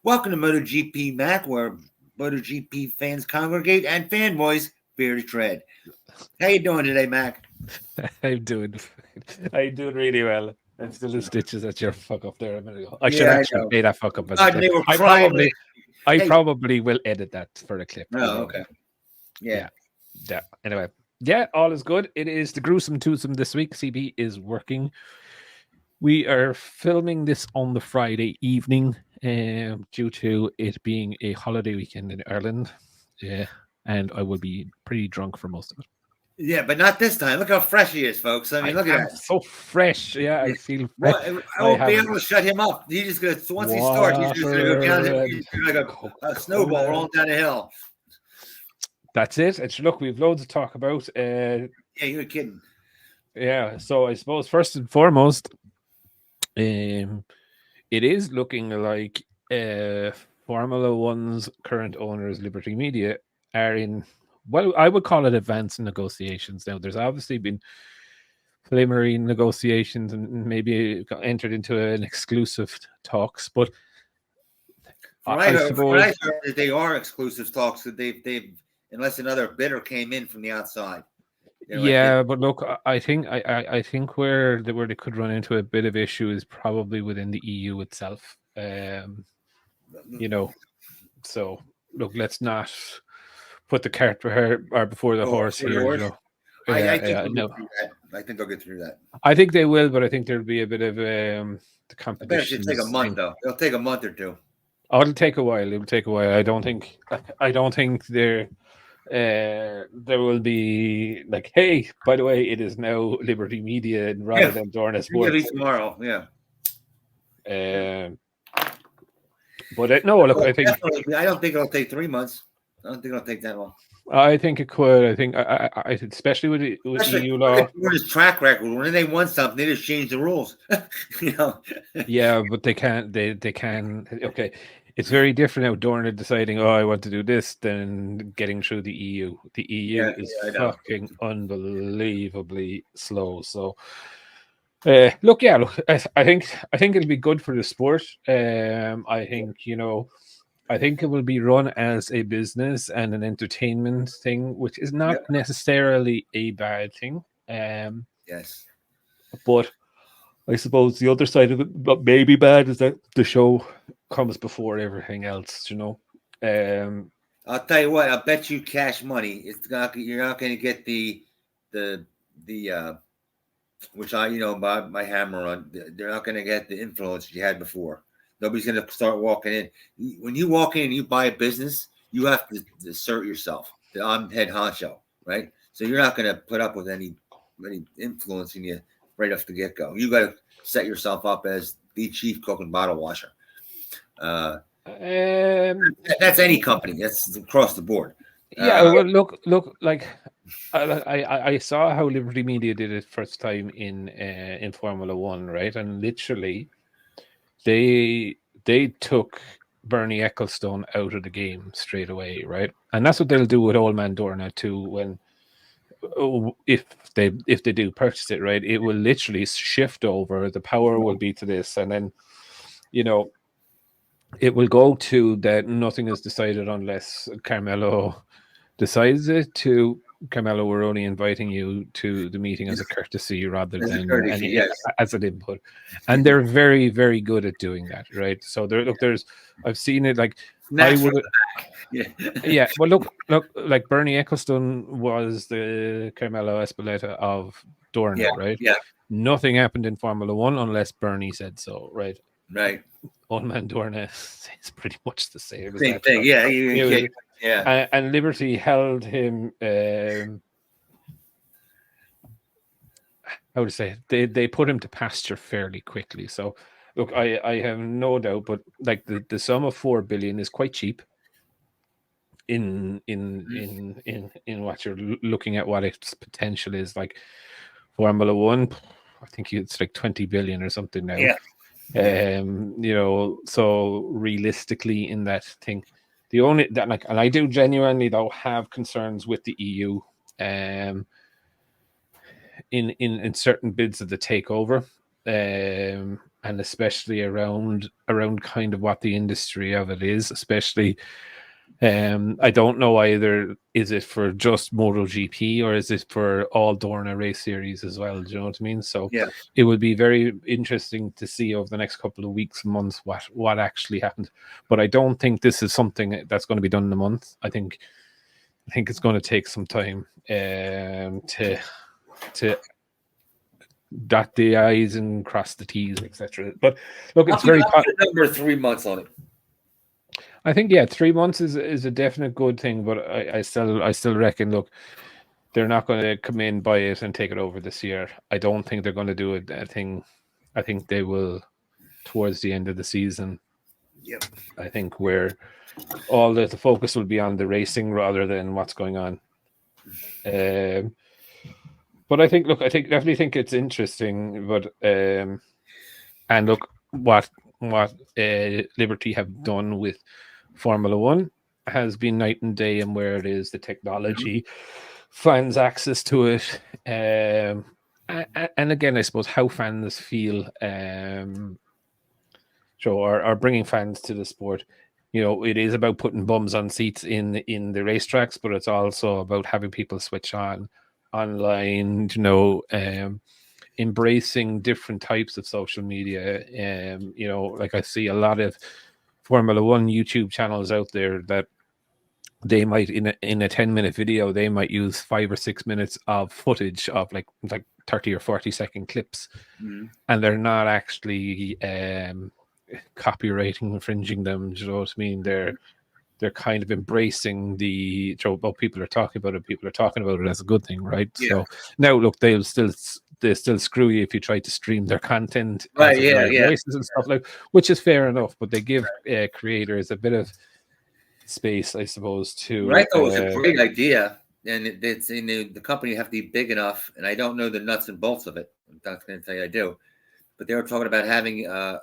Welcome to MotoGP Mac, where MotoGP fans congregate and fanboys fear to tread. How you doing today, Mac? I'm doing really well. I'm still in stitches at your fuck up there a minute ago. I should actually play that fuck up as a clip. I probably will edit that for a clip. Oh, okay. Yeah. Anyway, all is good. It is the gruesome twosome this week. CB is working. We are filming this on the Friday evening, due to it being a holiday weekend in Ireland. Yeah, and I will be pretty drunk for most of it. Yeah, but not this time. Look how fresh he is, folks. I mean, look at that. So fresh. Yeah, I feel fresh. I won't be able to shut him up. He's just going to, once he starts, he's just going to go down like a snowball rolling down a hill. That's it. And look, we've loads to talk about. Yeah, you're kidding. Yeah, so I suppose first and foremost, it is looking like Formula One's current owners, Liberty Media, are in, well, I would call it advanced negotiations now. There's obviously been preliminary negotiations and maybe entered into an exclusive talks, but I suppose they are exclusive talks. That they've unless another bidder came in from the outside. But look, I think where they could run into a bit of issue is probably within the EU itself. So look, let's not put the cart before the horse here. I think they'll get through that. I think they will, but I think there'll be a bit of the competition. It should take a month, though. It'll take a month or two. Oh, it'll take a while. I don't think there will be like, hey, by the way, it is now Liberty Media rather than Dorna Sports. Maybe tomorrow, But no, look, I think I don't think it'll take 3 months. I don't think it'll take that long. I think it could. I think, I especially with EU law. His track record, when they want something, they just change the rules. Yeah, but they can't. They can. Okay, it's very different now. Dorna deciding, I want to do this, than getting through the EU. The EU is fucking unbelievably slow. So, I think it'll be good for the sport. I think it will be run as a business and an entertainment thing, which is not necessarily a bad thing. Yes. But I suppose the other side of it, but maybe bad, is that the show comes before everything else, I'll tell you what, I'll bet you cash money. You're not going to get the which I, by my hammer on, they're not going to get the influence you had before. Nobody's going to start walking in. When you walk in and you buy a business, you have to assert yourself. I'm head honcho, right? So you're not going to put up with any influencing you right off the get-go. You got to set yourself up as the chief cook and bottle washer. That's any company. That's across the board. Well, look. Like I saw how Liberty Media did it first time in Formula One, right? And literally, they took Bernie Ecclestone out of the game straight away, right? And that's what they'll do with Old Man Dorna too. When if they do purchase it, right, it will literally shift over. The power will be to this, and then it will go to that nothing is decided unless Carmelo decides it. To Carmelo, we're only inviting you to the meeting as a courtesy rather than as an input. And they're very, very good at doing that, right? So I've seen it like I would. Well, look, like Bernie Ecclestone was the Carmelo Espeleta of Dorna, right? Yeah. Nothing happened in Formula One unless Bernie said so, right? Right. Old Man Dorna is pretty much the same. Same thing, yeah. And Liberty held him. How to say it? They put him to pasture fairly quickly. So, look, I have no doubt, but like the sum of $4 billion is quite cheap. In what you're looking at, what its potential is, like Formula One, I think it's like 20 billion or something now. Yeah. So realistically, in that thing, the only that like, and I do genuinely though have concerns with the EU, in certain bids of the takeover, and especially around kind of what the industry of it is, especially. I don't know either. Is it for just MotoGP or is it for all Dorna race series as well? Do you know what I mean? So it would be very interesting to see over the next couple of weeks, months, what actually happens. But I don't think this is something that's going to be done in a month. I think it's going to take some time to dot the I's and cross the T's, etc. But look, it's very number 3 months on it. I think 3 months is a definite good thing, but I still reckon, look, they're not going to come in, buy it, and take it over this year. I don't think they're going to do it. I think they will towards the end of the season. Yep. I think where all the focus will be on the racing rather than what's going on. But I definitely think it's interesting. But and look, what Liberty have done with Formula One has been night and day, and where it is, the technology, fans' access to it, and again, I suppose how fans feel, are bringing fans to the sport. You know, it is about putting bums on seats in the racetracks, but it's also about having people switch on online. You know, embracing different types of social media. You know, like I see a lot of Formula One YouTube channels out there that they might in a 10-minute video, they might use 5 or 6 minutes of footage of like 30 or 40-second clips, and they're not actually copywriting, infringing them. Do you know what I mean? They're kind of embracing what people are talking about it. People are talking about it as a good thing, right? Yeah. So now, look, they still screw you if you try to stream their content, right? Races and stuff which is fair enough. But they give creators a bit of space, I suppose. To right, that was a great idea, and it's in the company have to be big enough. And I don't know the nuts and bolts of it. I'm not going to tell you I do, but they were talking about having a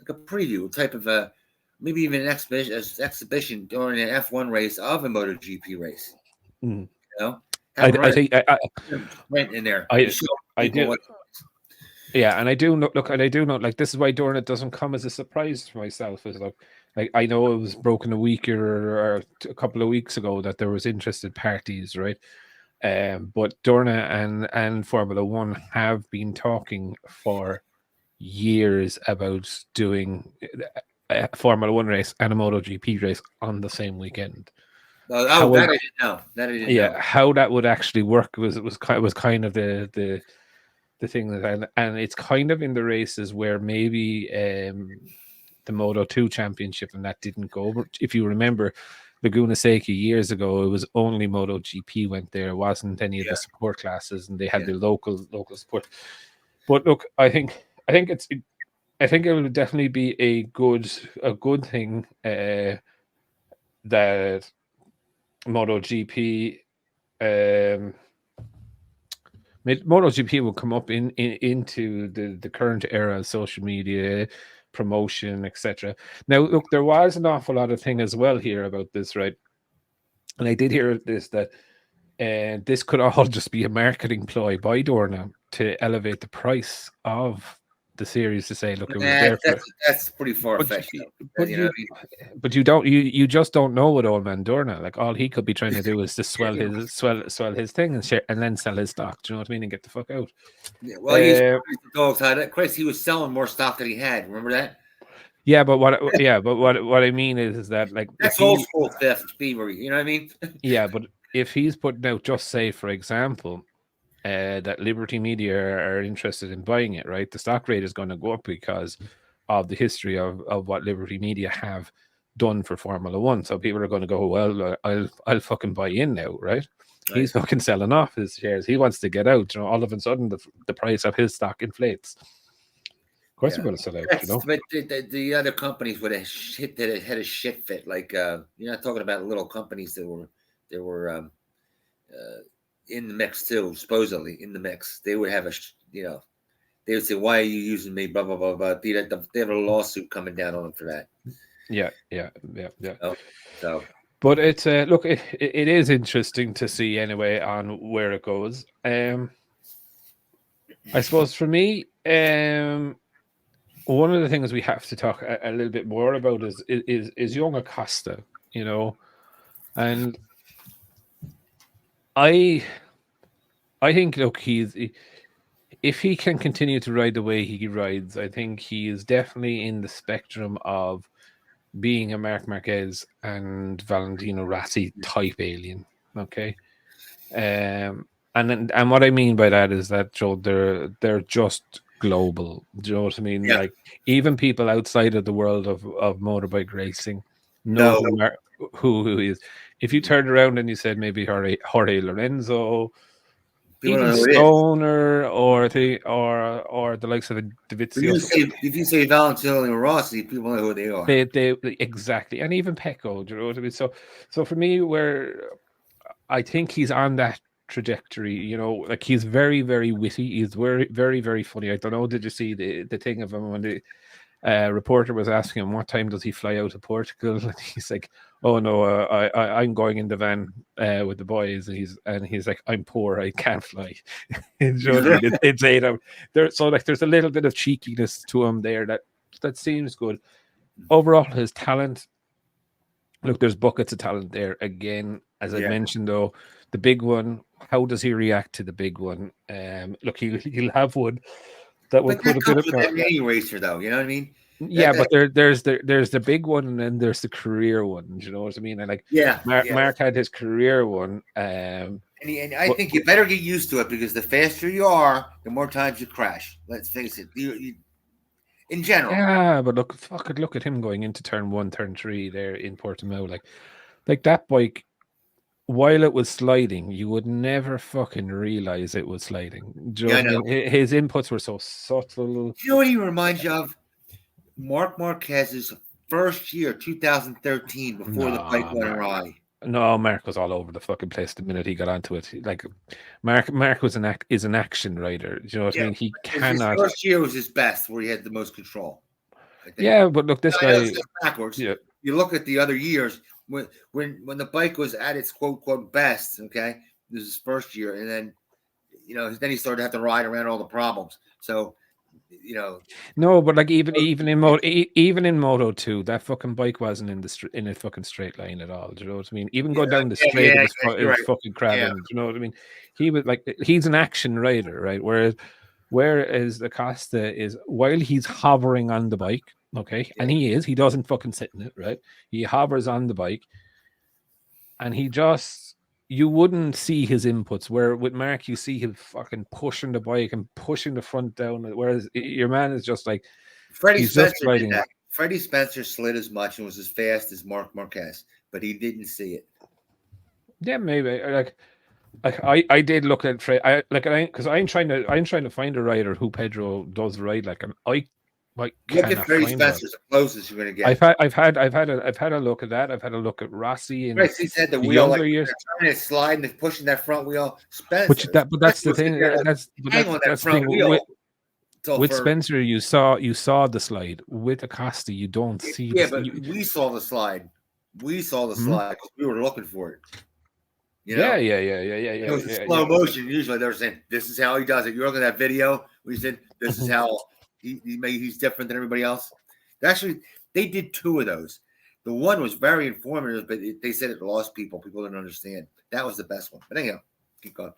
preview type of maybe even an exhibition during an F1 race of a MotoGP race. You know, I think I went in there. I do. Yeah, and I do know. Look, and I do know. Like, this is why Dorna doesn't come as a surprise to myself. Is like I know it was broken a week or a couple of weeks ago that there was interested parties, right? But Dorna and Formula One have been talking for years about doing a Formula One race and a MotoGP race on the same weekend. That I didn't know. How that would actually work was kind of the thing that, and it's kind of in the races where maybe the Moto 2 championship and that didn't go over. If you remember, Laguna Seca years ago, it was only MotoGP went there. It wasn't any of the support classes, and they had the local support. But look, I think it will definitely be a good thing that MotoGP will come up into the current era of social media promotion, etc. Now, look, there was an awful lot of thing as well here about this, right? And I did hear this that this could all just be a marketing ploy by Dorna to elevate the price of the series, to say, look, it was there for. That's pretty far-fetched. But you just don't know with old man Dorna. Like, all he could be trying to do is to swell his thing and share, and then sell his stock. Do you know what I mean? And get the fuck out. Yeah, well, dogs had it. Chris, he was selling more stock than he had. Remember that? Yeah, but what I mean is that, like, that's old school theft, thievery. You know what I mean? Yeah, but if he's putting out, just say, for example, that Liberty Media are interested in buying it, right? The stock rate is going to go up because of the history of what Liberty Media have done for Formula One. So people are going to go, well, I'll fucking buy in now, right? He's fucking selling off his shares. He wants to get out. You know, all of a sudden the price of his stock inflates. Of course, you're going to sell out. You know, but the other companies would have had a shit fit. Like you're not talking about little companies that were in the mix too, supposedly in the mix. They would have they would say, "Why are you using me?" Blah blah blah blah. They have a lawsuit coming down on them for that. Yeah. So, but it's look, it is interesting to see anyway on where it goes. I suppose for me, One of the things we have to talk a little bit more about is young Acosta, and I think, look, if he can continue to ride the way he rides, I think he is definitely in the spectrum of being a Marc Marquez and Valentino Rossi type alien. Okay. And what I mean by that is that, Joe, they're just global. Do you know what I mean? Yeah. Like, even people outside of the world of motorbike racing know who he is. If you turned around and you said maybe Jorge Lorenzo, even Stoner, or the likes of Davizio. If you say Valentino and Rossi, people know who they are. They exactly, and even Pecco. Do you know what I mean? So for me, where I think he's on that trajectory, like, he's very, very witty. He's very, very, very funny. I don't know. Did you see the thing of him when the reporter was asking him what time does he fly out of Portugal, and he's like, "Oh no, I'm going in the van with the boys," and he's like, "I'm poor, I can't fly." It's 8 hours. So like, there's a little bit of cheekiness to him there that seems good. Overall, his talent. Look, there's buckets of talent there. Again, as I mentioned, though, the big one. How does he react to the big one? Look, he'll have one that will put a bit of any racer, though. You know what I mean? Yeah, but there's the big one, and then there's the career one. Do you know what I mean? And like, Mark had his career one. And I think you better get used to it, because the faster you are, the more times you crash. Let's face it. You in general. Yeah, but look at him going into turn 1, turn 3 there in Portimao. Like that bike, while it was sliding, you would never fucking realize it was sliding. Do you know what I mean? His inputs were so subtle. You know what he reminds you of? Marc Marquez's first year, 2013, before the bike went awry. No, Mark was all over the fucking place the minute he got onto it. Like, Mark was is an action rider. Do you know what I mean? He cannot. His first year was his best, where he had the most control. Yeah, but look, this guy backwards. Yeah. You look at the other years when the bike was at its quote best. Okay, this is his first year, and then then he started to have to ride around all the problems. So. No, but like, even in Moto 2, that fucking bike wasn't in a fucking straight line at all. Do you know what I mean? Even going down the straight, it was fucking crabbing. Yeah. Do you know what I mean? He was like, he's an action rider, right? Whereas Acosta is, while he's hovering on the bike, okay, and he doesn't fucking sit in it, right? He hovers on the bike, and you wouldn't see his inputs, where with Mark, you see him fucking pushing the bike and pushing the front down, whereas your man is just like, Freddie Spencer did that. Freddie Spencer slid as much and was as fast as Marc Marquez, but he didn't see it. Yeah, maybe. Like I did look at Fred, because I'm trying to find a rider who Pedro does ride like, and look at Freddie Spencer, the closest you're going to get. I've had a look at that. I've had a look at Rossi and he's had the wheel younger years, turning, sliding, and pushing that front wheel. Spencer, but that's the thing. That's the thing. Wheel. With Spencer, you saw the slide. With Acosta, you don't see. Yeah, but we saw the slide. We saw the slide because we were looking for it. Yeah. It was in slow motion. Usually they're saying, "This is how he does it." You're looking at that video. We said, "This is how." He's different than everybody else. Actually, they did 2 of those. The one was very informative, but they said it lost people. People didn't understand. That was the best one. But anyhow, keep going.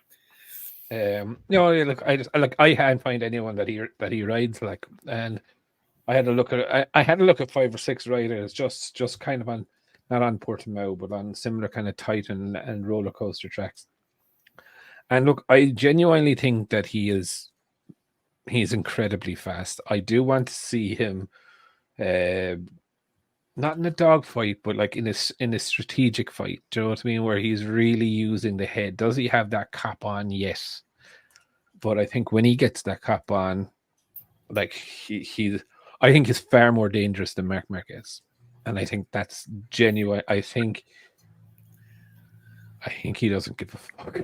Look, I can't find anyone that he rides like, and I had a look at 5 or 6 riders, just kind of on, not on Portimao, but on similar kind of tight and roller coaster tracks. And look, I genuinely think that he's incredibly fast. I do want to see him, not in a dogfight, but like in a strategic fight. Do you know what I mean? Where he's really using the head. Does he have that cap on? Yes. But I think when he gets that cap on, like, I think he's far more dangerous than Marc Marquez, and I think that's genuine. I think he doesn't give a fuck.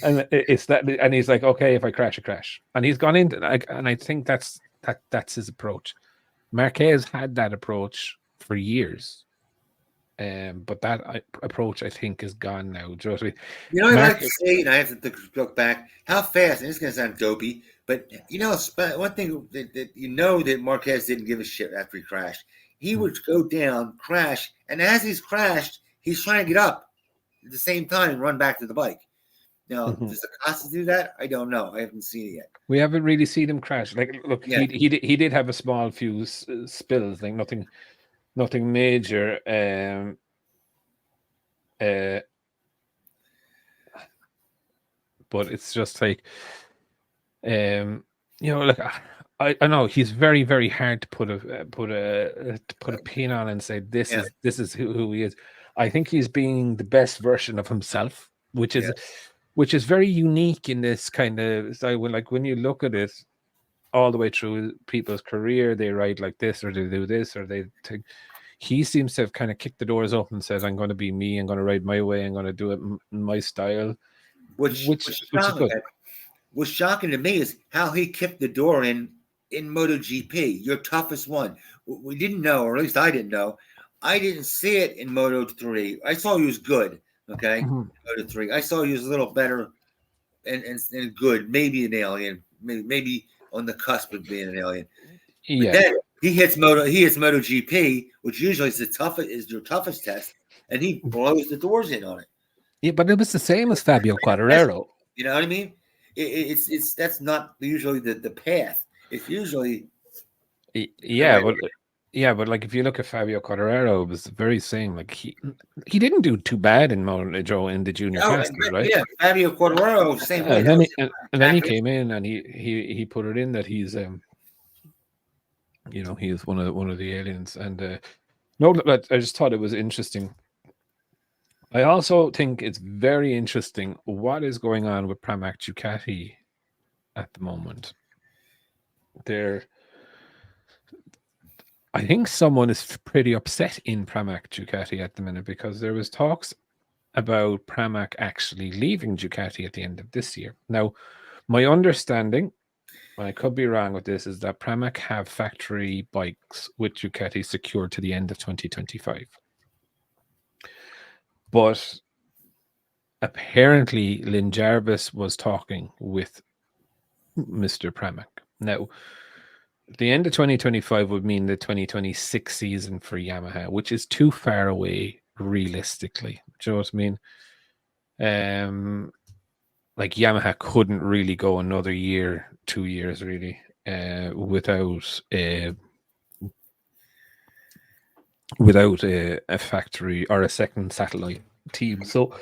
And it's that, and he's like, okay, if I crash, I crash. And he's gone into, and I think that's his approach. Marquez had that approach for years. But that approach, I think, is gone now. Do you know what I mean? You know, I'd like to say, and I have to look back, how fast, and it's going to sound dopey, but, one thing that that Marquez didn't give a shit after he crashed. He would go down, crash, and as he's crashed, he's trying to get up at the same time and run back to the bike. Now, does Acosta do that? I don't know. I haven't seen it yet. We haven't really seen him crash. Like, look, he did have a small few spills, like nothing major. But it's just like, like I know he's very, very hard to put a pin on and say this is who he is. I think he's being the best version of himself, which is very unique in this kind of style. When you look at it all the way through people's career, they ride like this or they do this or they take. He seems to have kind of kicked the doors open and says, "I'm going to be me. I'm going to ride my way. I'm going to do it in my style." Which is good. What's shocking to me is how he kicked the door in MotoGP, your toughest one. We didn't know, or at least I didn't know. I didn't see it in Moto3. I saw he was good. Okay, Moto3. I saw he was a little better and good. Maybe an alien. Maybe on the cusp of being an alien. Yeah. But then he hits MotoGP, which usually is your toughest test, and he blows the doors in on it. Yeah, but it was the same as Fabio Quartararo. You know what I mean? It's that's not usually the path. It's usually but like if you look at Fabio Quartararo, it was the very same. Like he didn't do too bad in Moto in the junior classes, right? Yeah, Fabio Quartararo, same way. And then he came in and he put it in that he's he is one of the aliens. And I just thought it was interesting. I also think it's very interesting what is going on with Pramac Ducati at the moment. I think someone is pretty upset in Pramac Ducati at the minute because there was talks about Pramac actually leaving Ducati at the end of this year. Now, my understanding, and I could be wrong with this, is that Pramac have factory bikes with Ducati secured to the end of 2025. But apparently, Lynn Jarvis was talking with Mr. Pramac. Now, the end of 2025 would mean the 2026 season for Yamaha, which is too far away realistically. Do you know what I mean? Like Yamaha couldn't really go another year, 2 years really, without a factory or a second satellite team. So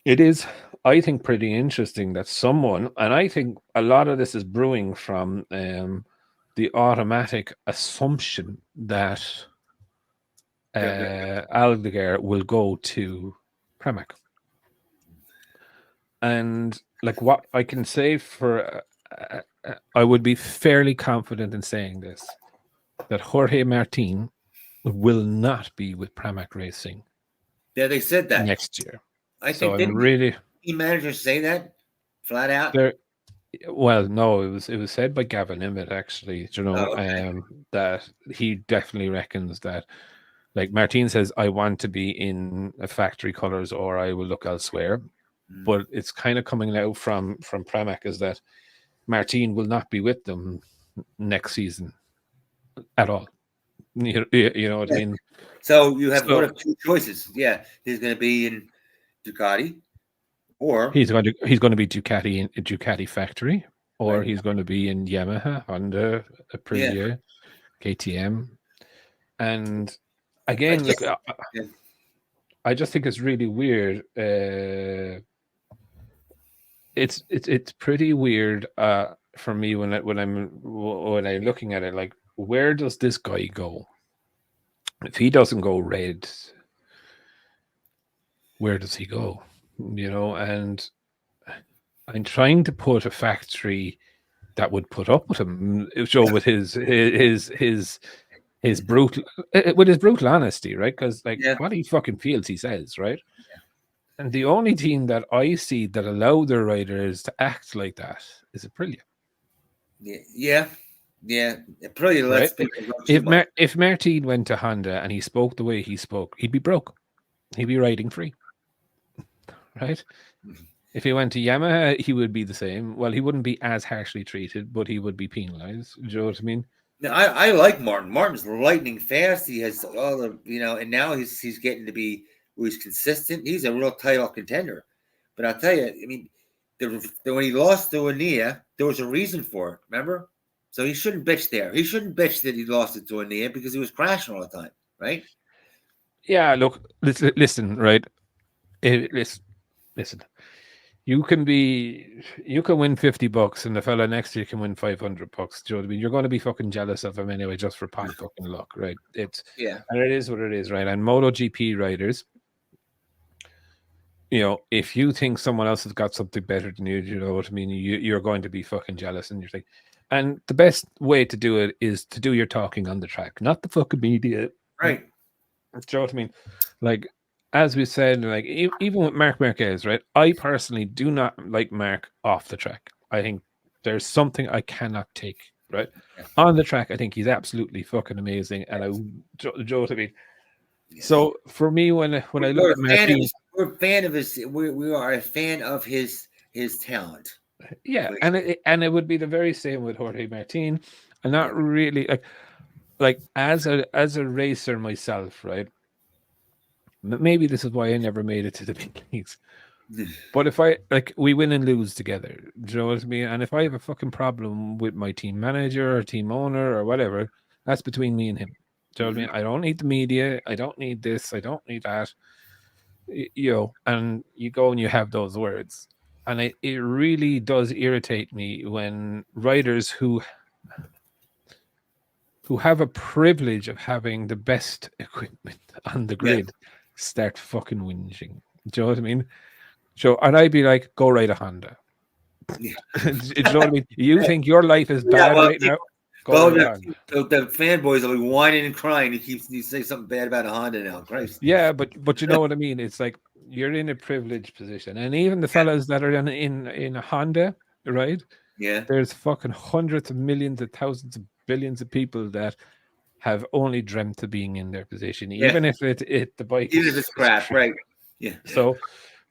it is, I think, pretty interesting that someone, and I think a lot of this is brewing from the automatic assumption that Aldeguer will go to Pramac. And like what I can say I would be fairly confident in saying this, that Jorge Martin will not be with Pramac Racing. Yeah, they said that next year. I think the managers say that flat out. Well, no, it was said by Gavin Emmett actually. That he definitely reckons that, like Martin says, I want to be in a factory colors or I will look elsewhere. But it's kind of coming out from Pramac is that Martin will not be with them next season at all. You know what I mean? So you have one of two choices. Yeah, he's going to be in Ducati, or he's going to be Ducati in a Ducati factory, or he's going to be in Yamaha, Honda, Aprilia, KTM, and again, I just think it's really weird. It's pretty weird for me when I'm looking at it. Like, where does this guy go? If he doesn't go red, where does he go? And I'm trying to put a factory that would put up with him, with his brutal honesty, right? Because what he fucking feels, he says, right? Yeah. And the only team that I see that allow their riders to act like that is Aprilia. Yeah. Yeah, it probably lets people go if Martin went to Honda and he spoke the way he spoke, he'd be broke. He'd be riding free, right? If he went to Yamaha, he would be the same. Well, he wouldn't be as harshly treated, but he would be penalized. Do you know what I mean? No, I like Martin. Martin's lightning fast. He has all the, and now he's getting to be where he's consistent. He's a real title contender. But I'll tell you, I mean, when he lost to Ania, there was a reason for it. Remember? So he shouldn't bitch there. He shouldn't bitch that he lost it to Ania because he was crashing all the time, right? Yeah. Look, listen, right? Listen. You can win $50 and the fella next to you can win $500. Do you know what I mean? You're going to be fucking jealous of him anyway, just for pot fucking luck, right? And it is what it is, right? And MotoGP riders, if you think someone else has got something better than you, you know what I mean? You're going to be fucking jealous, and you're like, and the best way to do it is to do your talking on the track, not the fucking media, right? Do you know what I mean? Like, as we said, like even with Marc Marquez, right? I personally do not like Marc off the track. I think there's something I cannot take, right? Yeah. On the track, I think he's absolutely fucking amazing, and do you know what I mean? Yeah. So for me, when I look at Martin, we're a fan of his. We are a fan of his talent. Yeah, and it would be the very same with Jorge Martin. I'm not really like as a racer myself, right? Maybe this is why I never made it to the big leagues. But if we win and lose together, do you know what I mean? And if I have a fucking problem with my team manager or team owner or whatever, that's between me and him. Do you know what I mean? I don't need the media. I don't need this. I don't need that. And you go and you have those words. And it really does irritate me when riders who have a privilege of having the best equipment on the grid start fucking whinging. Do you know what I mean? So, and I'd be like, go ride a Honda. Do you know what I mean? You think your life is bad right now? The fanboys will be whining and crying. He say something bad about a Honda now. Christ. Yeah, but you know what I mean? It's like you're in a privileged position. And even the fellas that are in a Honda, right? Yeah. There's fucking hundreds of millions of thousands of billions of people that have only dreamt of being in their position, even if the bike, even if it's crap, right? Yeah. So,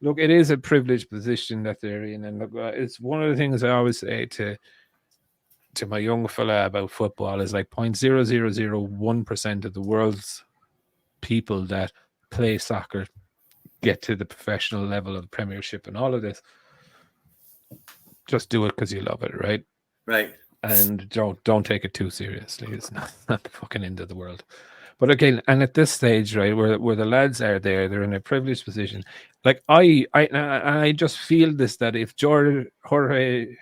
look, it is a privileged position that they're in, and look, it's one of the things I always say to my young fella about football is like 0.0001% of the world's people that play soccer get to the professional level of the Premiership and all of this. Just do it because you love it, right? Right. And don't take it too seriously. It's not the fucking end of the world. But again, and at this stage, right, where the lads are there, they're in a privileged position. Like I just feel this, that if Jorge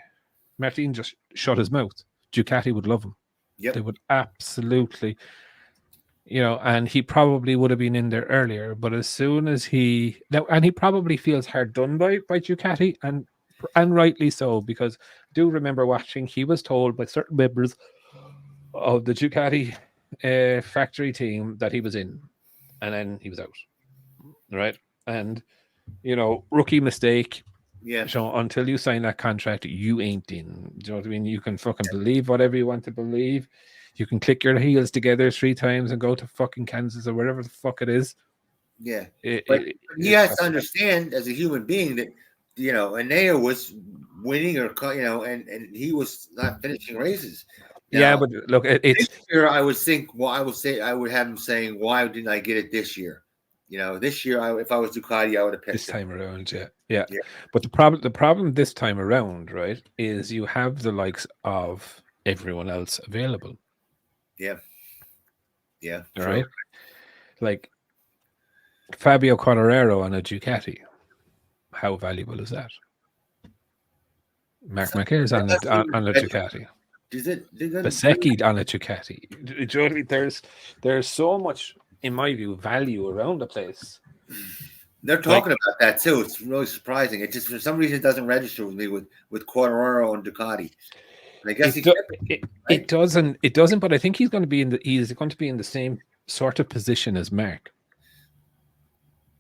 Martin just shut his mouth, Ducati would love him. Yep. They would absolutely, and he probably would have been in there earlier. But as soon as he probably feels hard done by Ducati, and rightly so, because I do remember watching, he was told by certain members of the Ducati factory team that he was in, and then he was out, right? And rookie mistake. Yeah. So until you sign that contract, you ain't in. Do you know what I mean? You can fucking believe whatever you want to believe. You can click your heels together 3 times and go to fucking Kansas or wherever the fuck it is. Yeah. But he has to understand as a human being that Anea was winning, or and he was not finishing races. Now, but look, it's this year. I would think. Well, I would have him saying, "Why didn't I get it this year?" This year, if I was Ducati, I would have picked this time around. Yeah. But the problem this time around, right, is you have the likes of everyone else available. Yeah. All right. Like Fabio Quartararo on a Ducati. How valuable is that? Marc Marquez on a Ducati. Bezzecchi on a Ducati. Do you know what I mean? There's so much, in my view, value around the place. They're talking about that too. It's really surprising. It just, for some reason, it doesn't register with me with Quartararo and Ducati. And I guess it doesn't. But I think he's going to be in the same sort of position as Marc,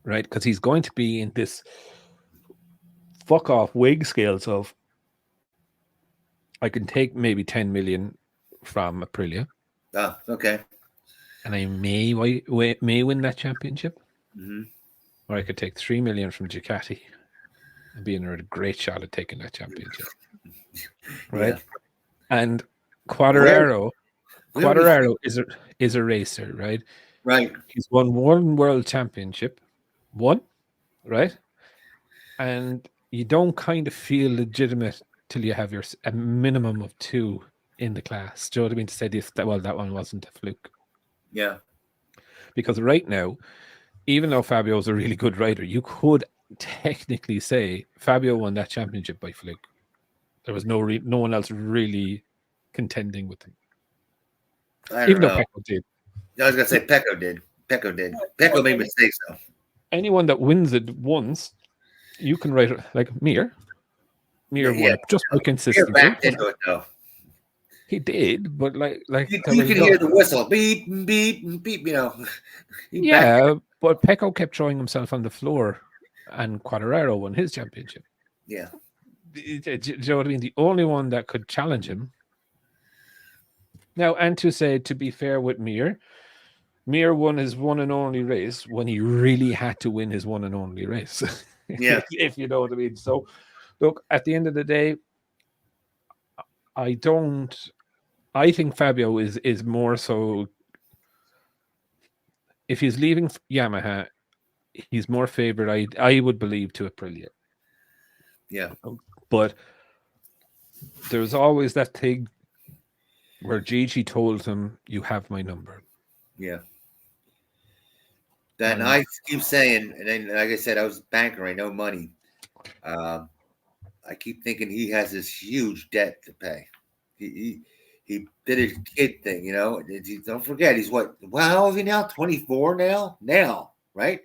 right? Because he's going to be in this fuck off wage scales of, I can take maybe 10 million from Aprilia. Oh, okay. And I may win that championship. Mm-hmm. Or I could take 3 million from Ducati and be in a great shot at taking that championship. Right? Yeah. And Quartararo is a racer, right? Right. He's won one world championship. One, right? And you don't kind of feel legitimate till you have a minimum of 2 in the class. Do you know what I mean? To say that one wasn't a fluke. Yeah. Because right now, even though Fabio's a really good rider, you could technically say Fabio won that championship by fluke. There was no one else really contending with him. Even though Pecco did. I was going to say Pecco did. Pecco made mistakes, though. Anyone that wins it once, you can write it like Mir. Mir won it just by consistency. Mir backed into it, though. He did, but like you can hear the whistle, beep, beep, beep. But Pecco kept throwing himself on the floor, and Quartararo won his championship. Yeah, do you know what I mean? The only one that could challenge him now, and to be fair with Mir won his one and only race when he really had to win his one and only race. Yeah, if you know what I mean. So, look, at the end of the day, I think Fabio is more so. If he's leaving Yamaha, he's more favored. I would believe to Aprilia. Yeah, but there's always that thing where Gigi told him, "You have my number." Yeah. Then I keep saying, and then like I said, I was a banker. I know money. I keep thinking he has this huge debt to pay. He did his kid thing, Don't forget, he's what? Well, how old is he now? 24 now? Now, right?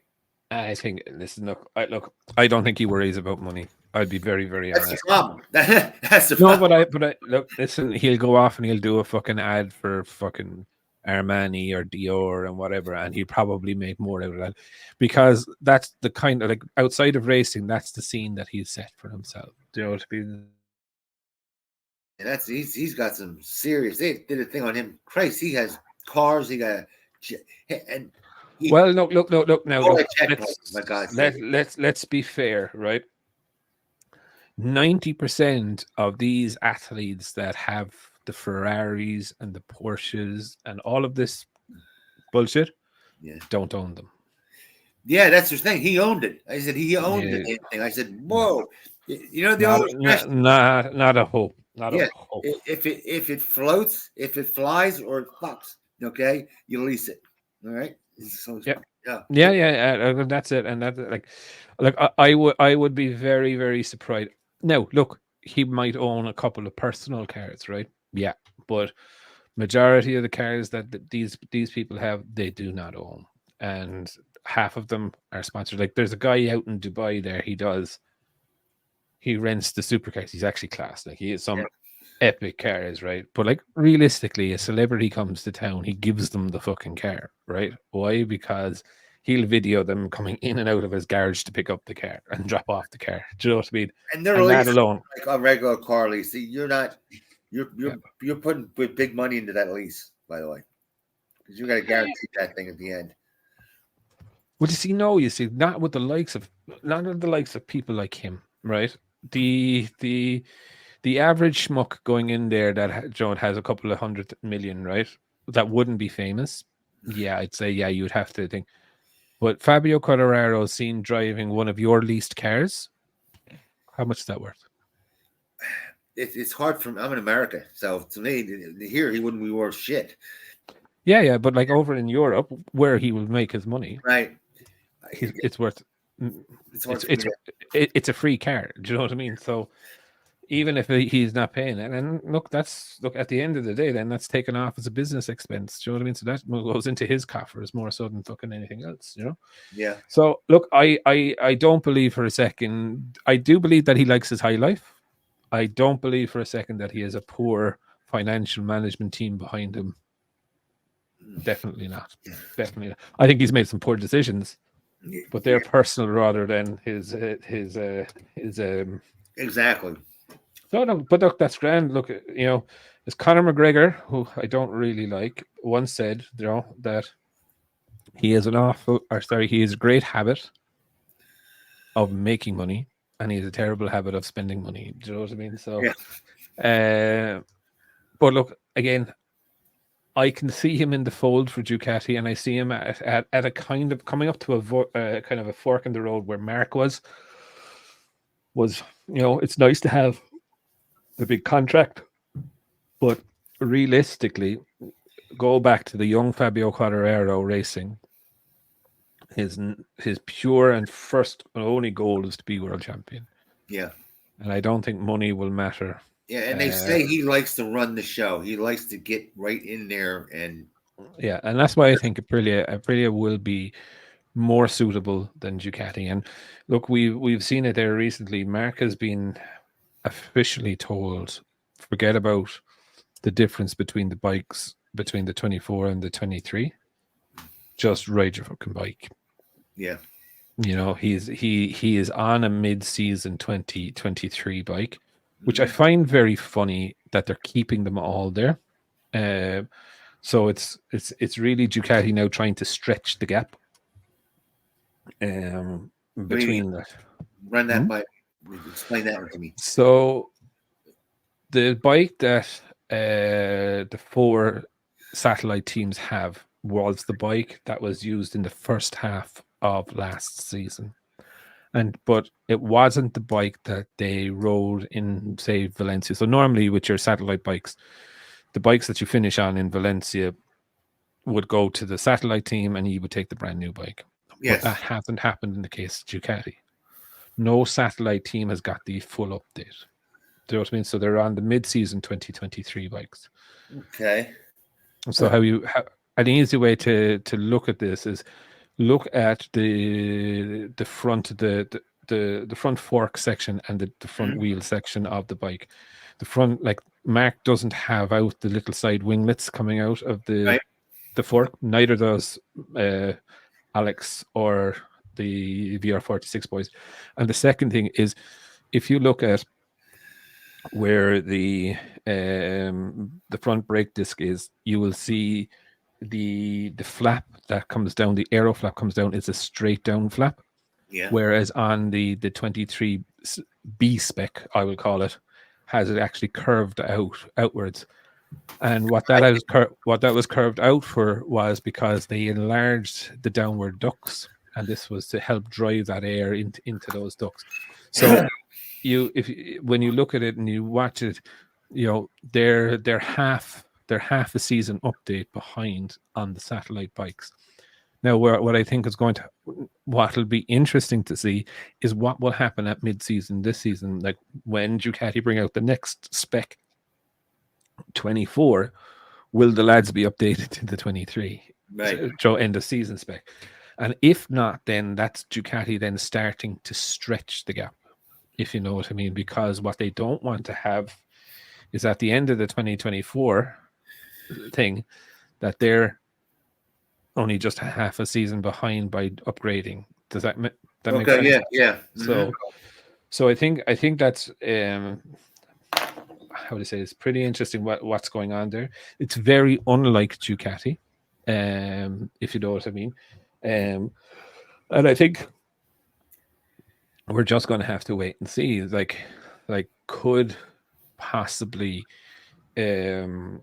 I think, listen, look, I don't think he worries about money. I'd be very, very honest. That's the problem. That's the problem. No, but I look, listen, he'll go off and he'll do a fucking ad for fucking Armani or Dior and whatever, and he'll probably make more out of that because that's the kind of, like, outside of racing, that's the scene that he's set for himself. Do you know what I mean? And he's got some serious. They did a thing on him. Christ, he has cars. He got well, look. Now, look, let's be fair, right? 90% of these athletes that have the Ferraris and the Porsches and all of this bullshit, don't own them. Yeah, that's the thing. He owned it. I said he owned the thing. I said, whoa. Not a hope. Not a hope. If it floats, if it flies, or it fucks, okay, you lease it. All right. So, yeah. That's it. And that, like I would be very, very surprised. Now, look, he might own a couple of personal cars, right? Yeah, but majority of the cars that these people have, they do not own, and half of them are sponsored. Like, there's a guy out in Dubai there. He rents the supercars. He's actually class. Like, he has some epic cars, right? But, like, realistically, a celebrity comes to town, he gives them the fucking car, right? Why? Because he'll video them coming in and out of his garage to pick up the car and drop off the car. Do you know what I mean? And they're not alone, like a regular car lease. See, you're putting big money into that lease, by the way, because you got to guarantee that thing at the end. Well, you see, not with the likes of people like him, right? The average schmuck going in there that has a couple of 100 million, right? That wouldn't be famous. Yeah, I'd say you'd have to think. But Fabio Quartararo seen driving one of your leased cars. How much is that worth? It's hard for. I'm in America, so to me, here he wouldn't be worth shit. Yeah, but like over in Europe, where he will make his money, right? It's worth. It's a free car. Do you know what I mean? So even if he's not paying it, and look at the end of the day, then that's taken off as a business expense. Do you know what I mean? So that goes into his coffers more so than fucking anything else, you know? Yeah. So look, I don't believe for a second. I do believe that he likes his high life. I don't believe for a second that he has a poor financial management team behind him. Definitely not. Definitely not. I think he's made some poor decisions, but they're personal rather than his exactly. No, but look, that's grand. Look, is Conor McGregor, who I don't really like, once said, that he has he has a great habit of making money, and he has a terrible habit of spending money. Do you know what I mean? So, but look, again, I can see him in the fold for Ducati, and I see him at a kind of coming up to a kind of a fork in the road where Mark was. It's nice to have the big contract, but realistically, go back to the young Fabio Quartararo racing. His pure and first and only goal is to be world champion. Yeah, and I don't think money will matter. Yeah, and they say he likes to run the show. He likes to get right in there, and that's why I think Aprilia will be more suitable than Ducati. And look, we've seen it there recently. Mark has been officially told, forget about the difference between the bikes, between the 24 and the 23. Just ride your fucking bike. Yeah. He is on a mid-season 2023 bike, which I find very funny that they're keeping them all there. So it's really Ducati now trying to stretch the gap between that. Run that bike. Explain that to me. So the bike that the 4 satellite teams have was the bike that was used in the first half of last season, but it wasn't the bike that they rode in, say, Valencia. So normally with your satellite bikes, the bikes that you finish on in Valencia would go to the satellite team and you would take the brand new bike. Yes. But that hasn't happened in the case of Ducati. No satellite team has got the full update. Do you know what I mean? So they're on the mid-season 2023 bikes. Okay. So an easy way to look at this is look at the front, the front fork section and the front wheel section of the bike. The front, like Mark doesn't have out the little side winglets coming out of the fork. Neither does Alex or the VR46 boys. And the second thing is, if you look at where the front brake disc is, you will see the flap that comes down, the aero flap comes down, is a straight down flap. Yeah. Whereas on the 23 B spec, I will call it, has it actually curved outwards. And what that was curved out for was because they enlarged the downward ducts, and this was to help drive that air into those ducts. So when you look at it and you watch it, they're half a season update behind on the satellite bikes. Now, what I think is what'll be interesting to see is what will happen at mid-season this season. Like when Ducati bring out the next spec 24, will the lads be updated to the 23? Right. So end of season spec. And if not, then that's Ducati then starting to stretch the gap, if you know what I mean, because what they don't want to have is at the end of the 2024 thing that they're only just half a season behind by upgrading. Does that make sense? Yeah. So I think that's how to say, it's pretty interesting what's going on there. It's very unlike Ducati, if you know what I mean. And I think we're just going to have to wait and see. Like could possibly Ducati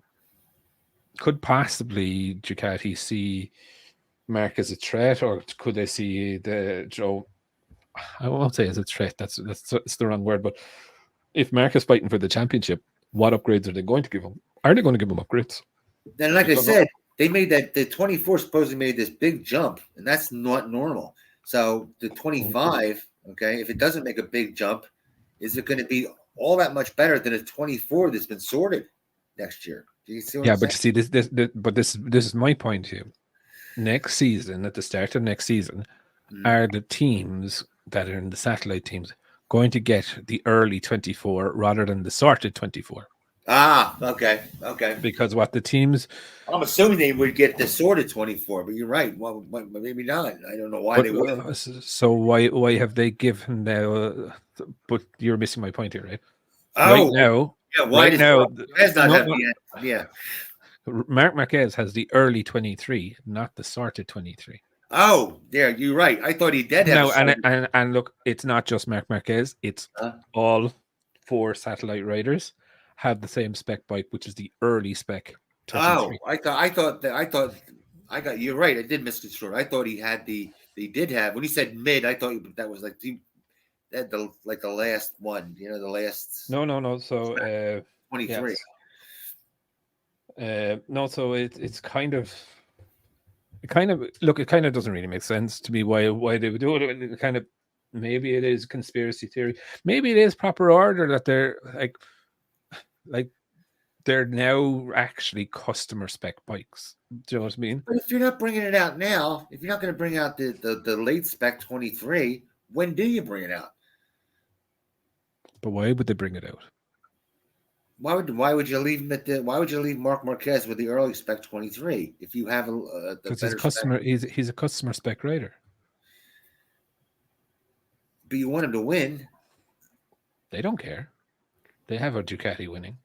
see Mark as a threat, or could they see I won't say as a threat, that's the wrong word, but if Mark is fighting for the championship, what upgrades are they going to give him? Are they going to give him upgrades? Then, like I said, they made the 24 supposedly made this big jump, and that's not normal. So the 25, okay, if it doesn't make a big jump, is it going to be all that much better than a 24 that's been sorted next year? Do you see what I'm saying? But you see, this is my point here. Next season, at the start of next season, are the teams that are in the satellite teams going to get the early 24 rather than the sorted 24? Okay. Because what the teams, I'm assuming they would get the sorted 24, but you're right. Well, maybe not. I don't know why they would. So why have they given the? But you're missing my point here, right? Oh, right now, Yeah, why right now, Marquez not have the yeah. Marc Marquez has the early 23, not the sorted 23. Oh, yeah, you're right. I thought he did have. No, and look, it's not just Marc Marquez. It's all 4 satellite riders have the same spec bike, which is the early spec 23. Oh, I got you're right. I did misconstrue. I thought he did have when he said mid. I thought that was like the last one. You know, the last. No. So 23. Yes. No, so it's kind of. It kind of doesn't really make sense to me why they would do it. It kind of, maybe it is conspiracy theory. Maybe it is proper order that they're like they're now actually customer spec bikes. Do you know what I mean? But if you're not bringing it out now, if you're not going to bring out the late spec 23, when do you bring it out? But why would they bring it out? Why would you leave him why would you leave Marc Marquez with the early spec 23 if you have because he's a customer spec? He's a customer spec rider. But you want him to win. They don't care. They have a Ducati winning.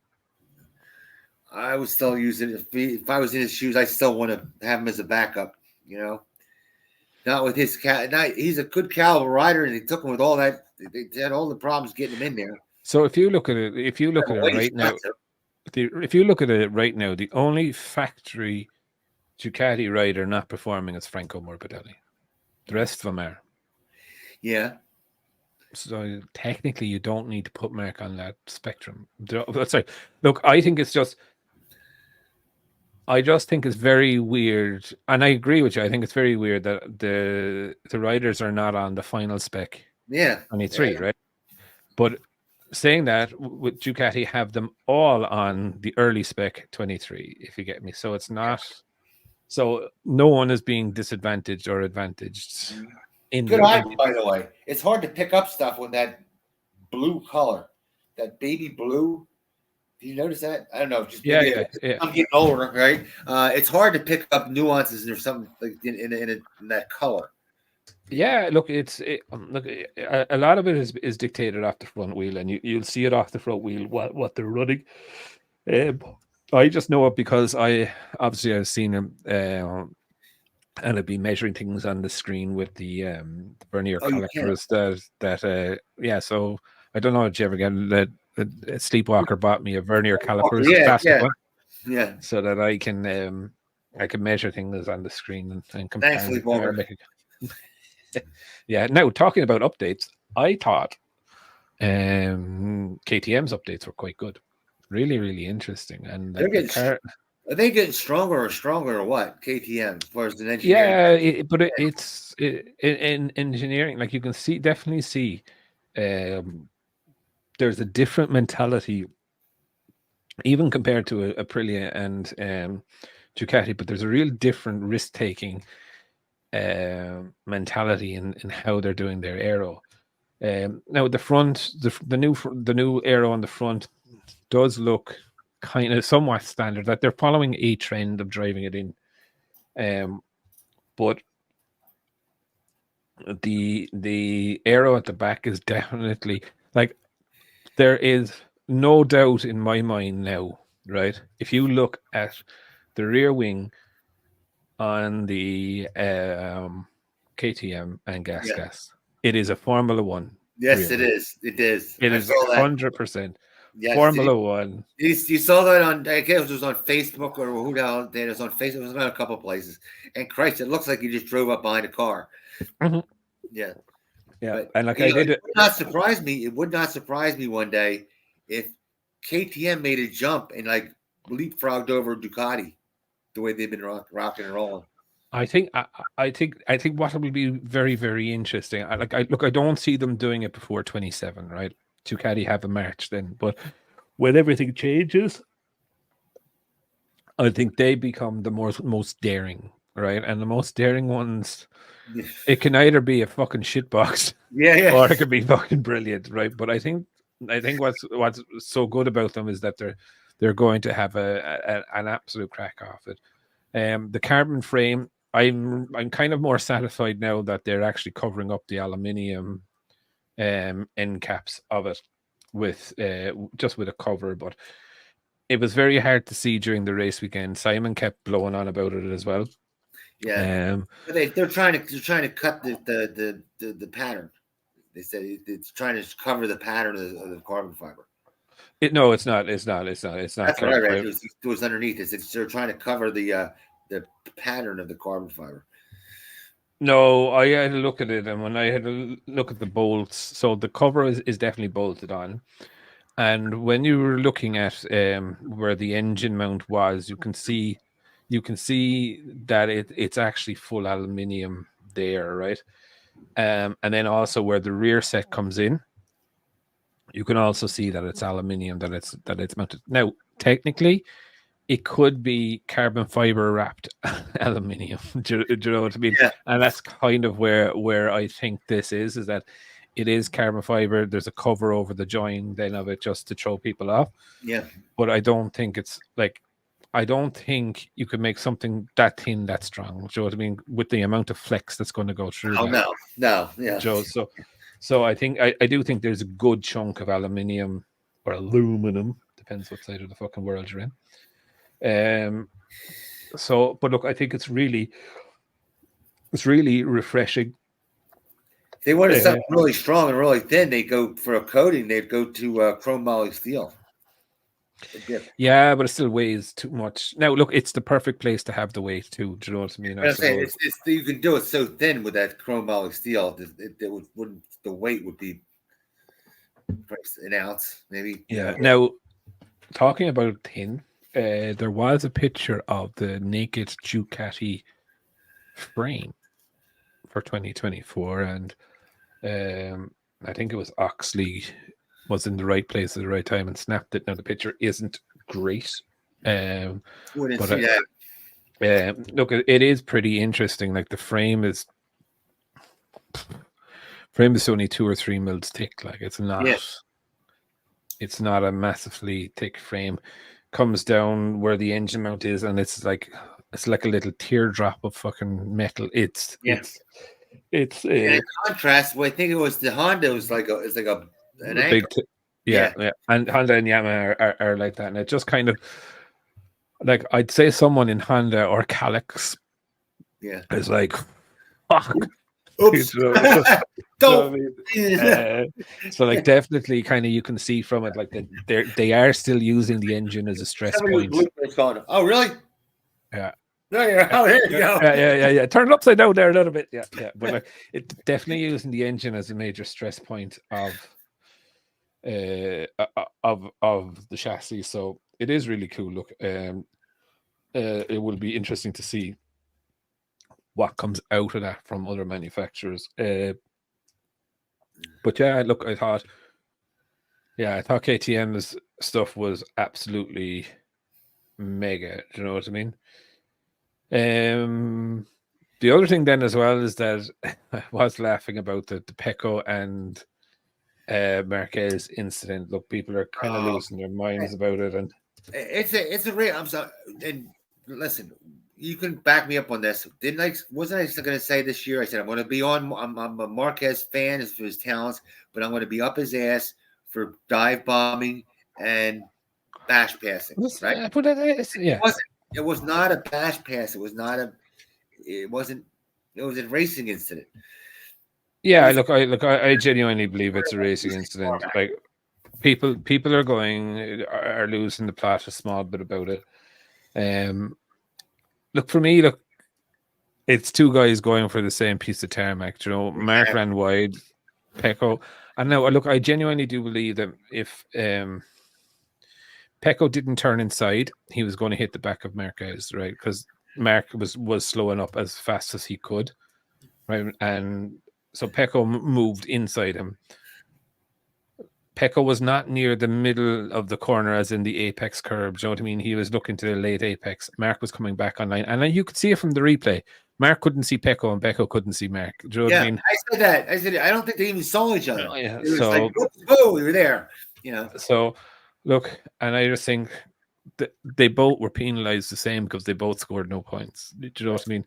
I would still use it if I was in his shoes. I still want to have him as a backup. You know, not with his he's a good caliber rider, and they took him with all that. They had all the problems getting him in there. So if you look at it, right now, the only factory Ducati rider not performing is Franco Morbidelli. The rest of them are. Yeah. So technically, you don't need to put Mark on that spectrum. Sorry. Look, I just think it's very weird, and I agree with you. I think it's very weird that the riders are not on the final spec. Yeah. 23, right? But saying that, with Ducati have them all on the early spec 23, if you get me. So it's not. So no one is being disadvantaged or advantaged. Good eye, by the way. It's hard to pick up stuff with that blue color, that baby blue. Did you notice that? I don't know. Just yeah. I'm getting older, right? It's hard to pick up nuances or something like in that color. Yeah, look, a lot of it is dictated off the front wheel, and you'll see it off the front wheel what they're running. I just know it because I've seen him, and I've been measuring things on the screen with the vernier calipers. So I don't know if you ever get a Sleepwalker bought me a vernier calipers, yeah, so that I can measure things on the screen and compare. Thanks, Sleepwalker. Yeah. Now, talking about updates, I thought KTM's updates were quite good. Really, really interesting. And are they getting stronger or what? KTM as far as the engineering? Yeah, it's in engineering. Like, you can definitely see there's a different mentality, even compared to Aprilia and Ducati. But there's a real different risk taking mentality in how they're doing their aero. Now the front, the new aero on the front does look kind of somewhat standard, that they're following a trend of driving it in, but the aero at the back is definitely, like, there is no doubt in my mind now, right? If you look at the rear wing on the KTM and Gas, it is a Formula One. Yes, it is. It is. It is 100%. Yes, Formula One. You saw that on, I guess it was on Facebook, or who the hell did it? Was on Facebook. It was on a couple of places. And Christ, it looks like you just drove up behind a car. Mm-hmm. Yeah. But, and like, I did it would not surprise me. It would not surprise me one day if KTM made a jump and like leapfrogged over Ducati the way they've been rocking and rolling. I think what will be very, very interesting. I don't see them doing it before 27, right? Ducati have a March then, but when everything changes, I think they become the most daring, right? And the most daring ones, it can either be a fucking shitbox, or it could be fucking brilliant, right? But I think what's so good about them is that they're going to have an absolute crack off it. The carbon frame, I'm kind of more satisfied now that they're actually covering up the aluminium end caps of it. with just with a cover, but it was very hard to see during the race weekend. Simon kept blowing on about it as well. Yeah, but they're trying to cut the pattern. They said it's trying to cover the pattern of the carbon fiber. No, it's not. It's not. That's what I read. It was underneath. They're trying to cover the pattern of the carbon fiber. No, I had a look at it, and when I had a look at the bolts, so the cover is definitely bolted on. And when you were looking at where the engine mount was, you can see that it's actually full aluminium there, right? And then also where the rear set comes in, you can also see that it's aluminium, that it's mounted. Now, technically, it could be carbon fiber wrapped aluminium. Do you know what I mean? Yeah. And that's kind of where I think this is that it is carbon fiber. There's a cover over the join then of it just to throw people off. Yeah. But I don't think it's like, I don't think you could make something that thin, that strong. Do you know what I mean? With the amount of flex that's going to go through. Oh, no. Yeah. Joe, so I think I do think there's a good chunk of aluminium or aluminum, depends what side of the fucking world you're in. So, but look, I think it's really refreshing. They wanted something really strong and really thin. They go for a coating. They'd go to chrome moly steel. Yeah, but it still weighs too much. Now, look, it's the perfect place to have the weight too. Do you know what I mean? I'm saying you can do it so thin with that chrome moly steel. The weight would be an ounce, maybe. Yeah. Now, talking about thin, there was a picture of the naked Ducati frame for 2024, and I think it was Oxley was in the right place at the right time and snapped it. Now the picture isn't great, but look, it is pretty interesting. Like the frame is only 2 or 3 mils thick. Like it's not. Yes. It's not a massively thick frame. Comes down where the engine mount is, and it's like a little teardrop of fucking metal. It's in contrast. Well, I think it was the Honda was like an big yeah. And Honda and Yamaha are like that, and it just kind of like I'd say someone in Honda or Calyx, is like, fuck. Oops. So like definitely kind of you can see from it like they are still using the engine as a stress point. Oh really? Yeah. Oh, here you go. Yeah. Turn it upside down there a little bit. Yeah. But like, it's definitely using the engine as a major stress point of the chassis. So it is really cool. Look, it will be interesting to see what comes out of that from other manufacturers. But yeah, look, I thought KTM's stuff was absolutely mega. Do you know what I mean? The other thing then as well is that I was laughing about the Pecco and Marquez incident. Look, people are kind of losing their minds about it, and it's a real. I'm sorry. And listen, you can back me up on this. Wasn't I going to say this year? I said I'm going to be on. I'm a Marquez fan for his talents, but I'm going to be up his ass for dive bombing and bash passing. Right? But It was not a bash pass. It was a racing incident. Yeah, I genuinely believe it's a racing incident. Like people are losing the plot a small bit about it. Look, for me, it's two guys going for the same piece of tarmac. You know, Mark ran wide, Pecco. And now, look, I genuinely do believe that if Pecco didn't turn inside, he was going to hit the back of Marquez, right? Because Mark was slowing up as fast as he could, right? And so Pecco moved inside him. Pecco was not near the middle of the corner, as in the apex curve. Do you know what I mean? He was looking to the late apex. Mark was coming back online, and then you could see it from the replay. Mark couldn't see Pecco, and Pecco couldn't see Mark. Do you know what I mean? I said that. I don't think they even saw each other. Yeah. It was like, oh, we were there. You know. So, look, and I just think that they both were penalized the same because they both scored no points. Do you know what I mean?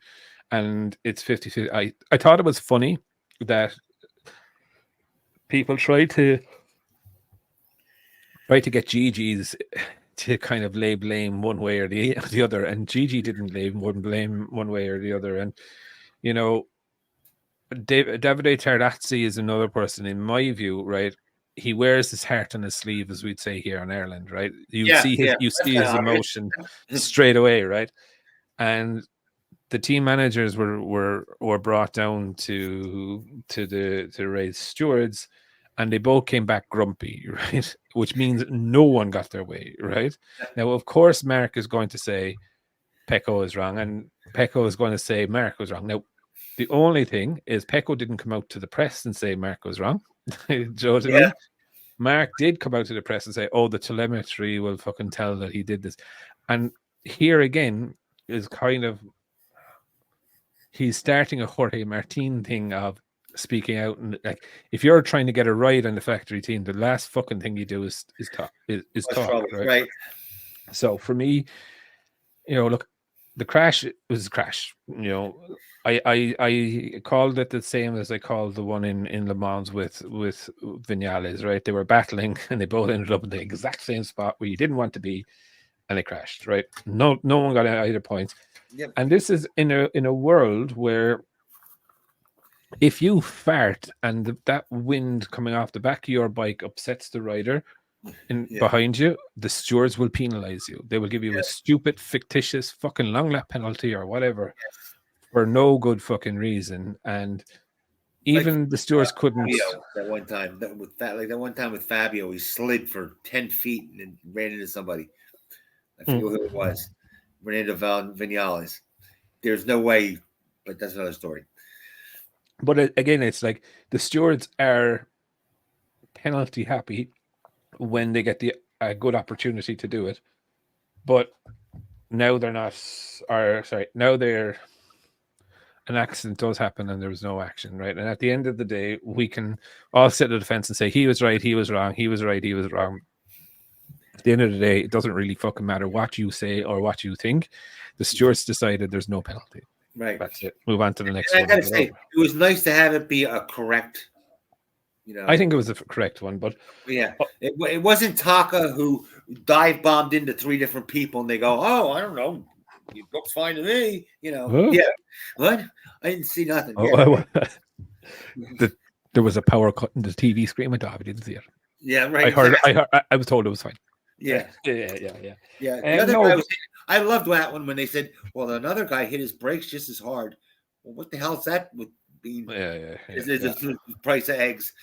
And it's 50-50. I thought it was funny that people tried to tried to get Gigi's to kind of lay blame one way or the other, and Gigi didn't lay blame one way or the other. And Davide Tardazzi is another person, in my view, right? He wears his heart on his sleeve, as we'd say here in Ireland, right? You see his emotion straight away, right? And the team managers were brought down to the race stewards, and they both came back grumpy, right? Which means no one got their way, right? Now, of course, Mark is going to say Pecco is wrong, and Pecco is going to say Mark was wrong. Now, the only thing is Pecco didn't come out to the press and say Mark was wrong. Do you know what I mean? Mark did come out to the press and say, "Oh, the telemetry will fucking tell that he did this," and here again is kind of he's starting a Jorge Martin thing of speaking out, and like if you're trying to get a ride on the factory team, the last fucking thing you do is talk, right? So for me, look, the crash was a crash. I called it the same as I called the one in Le Mans with Vinales, right? They were battling and they both ended up in the exact same spot where you didn't want to be, and they crashed, right? No one got either points. Yep. And this is in a world where if you fart and that wind coming off the back of your bike upsets the rider behind you, the stewards will penalize you. They will give you a stupid, fictitious fucking long lap penalty or whatever for no good fucking reason. And even like, the stewards couldn't. That one time, with Fabio, he slid for 10 feet and ran into somebody. I forget who it was. Ran into Vinales. There's no way, but that's another story. But again, it's like the stewards are penalty happy when they get a good opportunity to do it, but now they're not. Now they're an accident does happen and there was no action, right? And at the end of the day, we can all sit on the fence and say he was right, he was wrong, he was right, he was wrong. At the end of the day, it doesn't really fucking matter what you say or what you think. The stewards decided there's no penalty. Right. That's it. Move on to the next one. I gotta say, it was nice to have it be a correct. I think it was a correct one, but it wasn't Taka who dive bombed into 3 different people and they go, "Oh, I don't know, you look fine to me," Huh? Yeah, what? I didn't see nothing. There was a power cut in the TV screen. My dog didn't see it. Yeah, right. I was told it was fine. Yeah. The other guy I loved that one when they said, "Well, another guy hit his brakes just as hard." Well, what the hell is that with being? Is the price of eggs?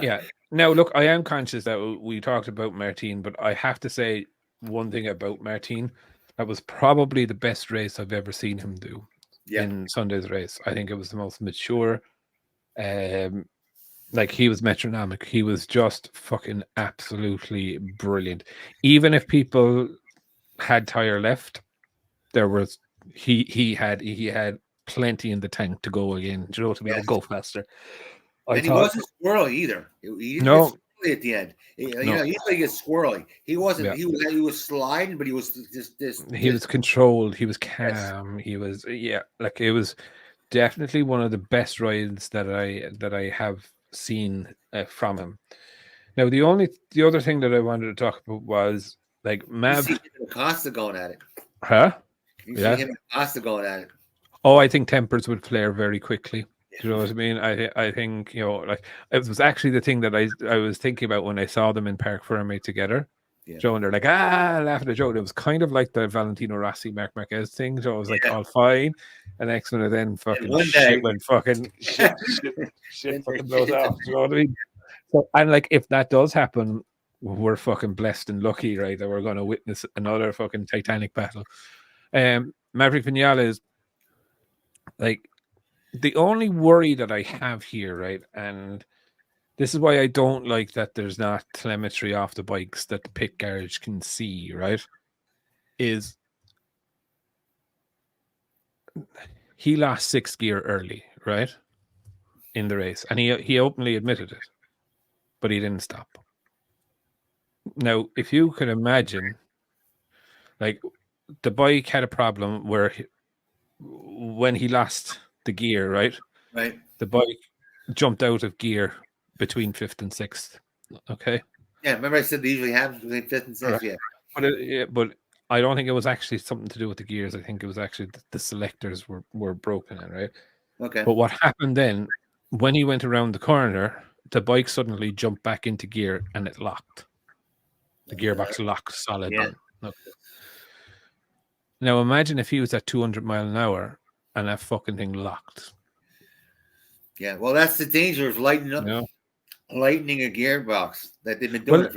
Yeah. Now, look, I am conscious that we talked about Martin, but I have to say one thing about Martin. That was probably the best race I've ever seen him do in Sunday's race. I think it was the most mature. Like he was metronomic. He was just fucking absolutely brilliant. Even if people had tire left, there was he had plenty in the tank to go again. Do you know what I mean? Go faster. He wasn't squirrely either. He didn't get squirrely at the end. He gets squirrely. He wasn't. Yeah. He was sliding, but he was just. He was controlled. He was calm. Yes. He was like it was definitely one of the best rides that I have seen from him. Now the other thing that I wanted to talk about was like Mav. You see Acosta going at it. Huh? You see him and Acosta going at it. Oh, I think tempers would flare very quickly. Do you know what I mean? I think like it was actually the thing that I was thinking about when I saw them in Parc Fermé together. Yeah. Joe, and they're like laughing at Joe. It was kind of like the Valentino Rossi Marc Marquez thing. So I was like all fine. And next minute then fucking shit went fucking shit fucking blows off. Do you know what I mean? So and like if that does happen, we're fucking blessed and lucky, right? That we're gonna witness another fucking Titanic battle. Maverick Vinales, like the only worry that I have here, right, and this is why I don't like that there's not telemetry off the bikes that the pit garage can see, right, is he lost 6 gear early, right, in the race, and he openly admitted it, but he didn't stop. Now, if you can imagine, like, the bike had a problem where when he lost the gear, right, the bike jumped out of gear between 5th and 6th. Okay, Yeah, remember I said they usually have between fifth and sixth. Right. Yeah, But I don't think it was actually something to do with the gears. I think it was actually the selectors were broken in, right? Okay. But what happened then, when he went around the corner, the bike suddenly jumped back into gear and it locked. The gearbox locked solid. Yeah. Okay. Now imagine if he was at 200 miles an hour and that fucking thing locked. Yeah, well, that's the danger of lightening a gearbox that they've been doing.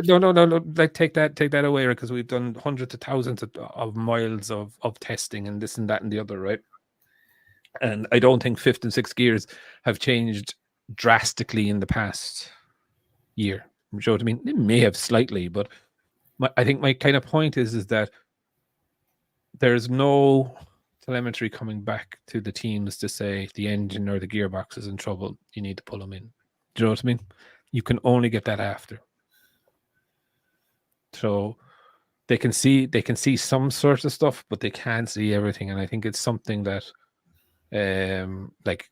No. Like take that away, right? Because we've done hundreds of thousands of miles of testing and this and that and the other, right? And I don't think fifth and sixth gears have changed drastically in the past year. You know what I mean? It may have slightly, but I think my kind of point is that there's no telemetry coming back to the teams to say if the engine or the gearbox is in trouble, you need to pull them in. Do you know what I mean? You can only get that after. So they can see some sort of stuff, but they can't see everything. And I think it's something that, like,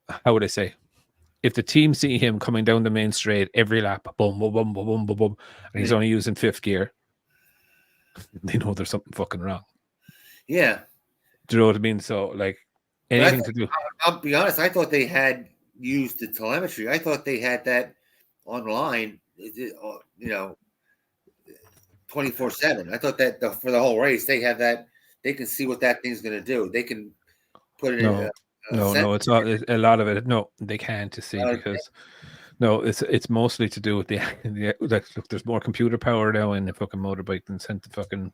how would I say? If the team see him coming down the main straight every lap, boom, boom, boom, boom, boom, boom, boom, and he's only using fifth gear, they know there's something fucking wrong. Yeah. Do you know what I mean? So, like, anything to do. I'll be honest, I thought they had used the telemetry. I thought they had that online, 24/7. I thought that for the whole race, they have that. They can see what that thing's going to do. They can put it in. No, it's not a lot of it. No, they can't to see because it's mostly to do with the look. There's more computer power now in the fucking motorbike than sent the fucking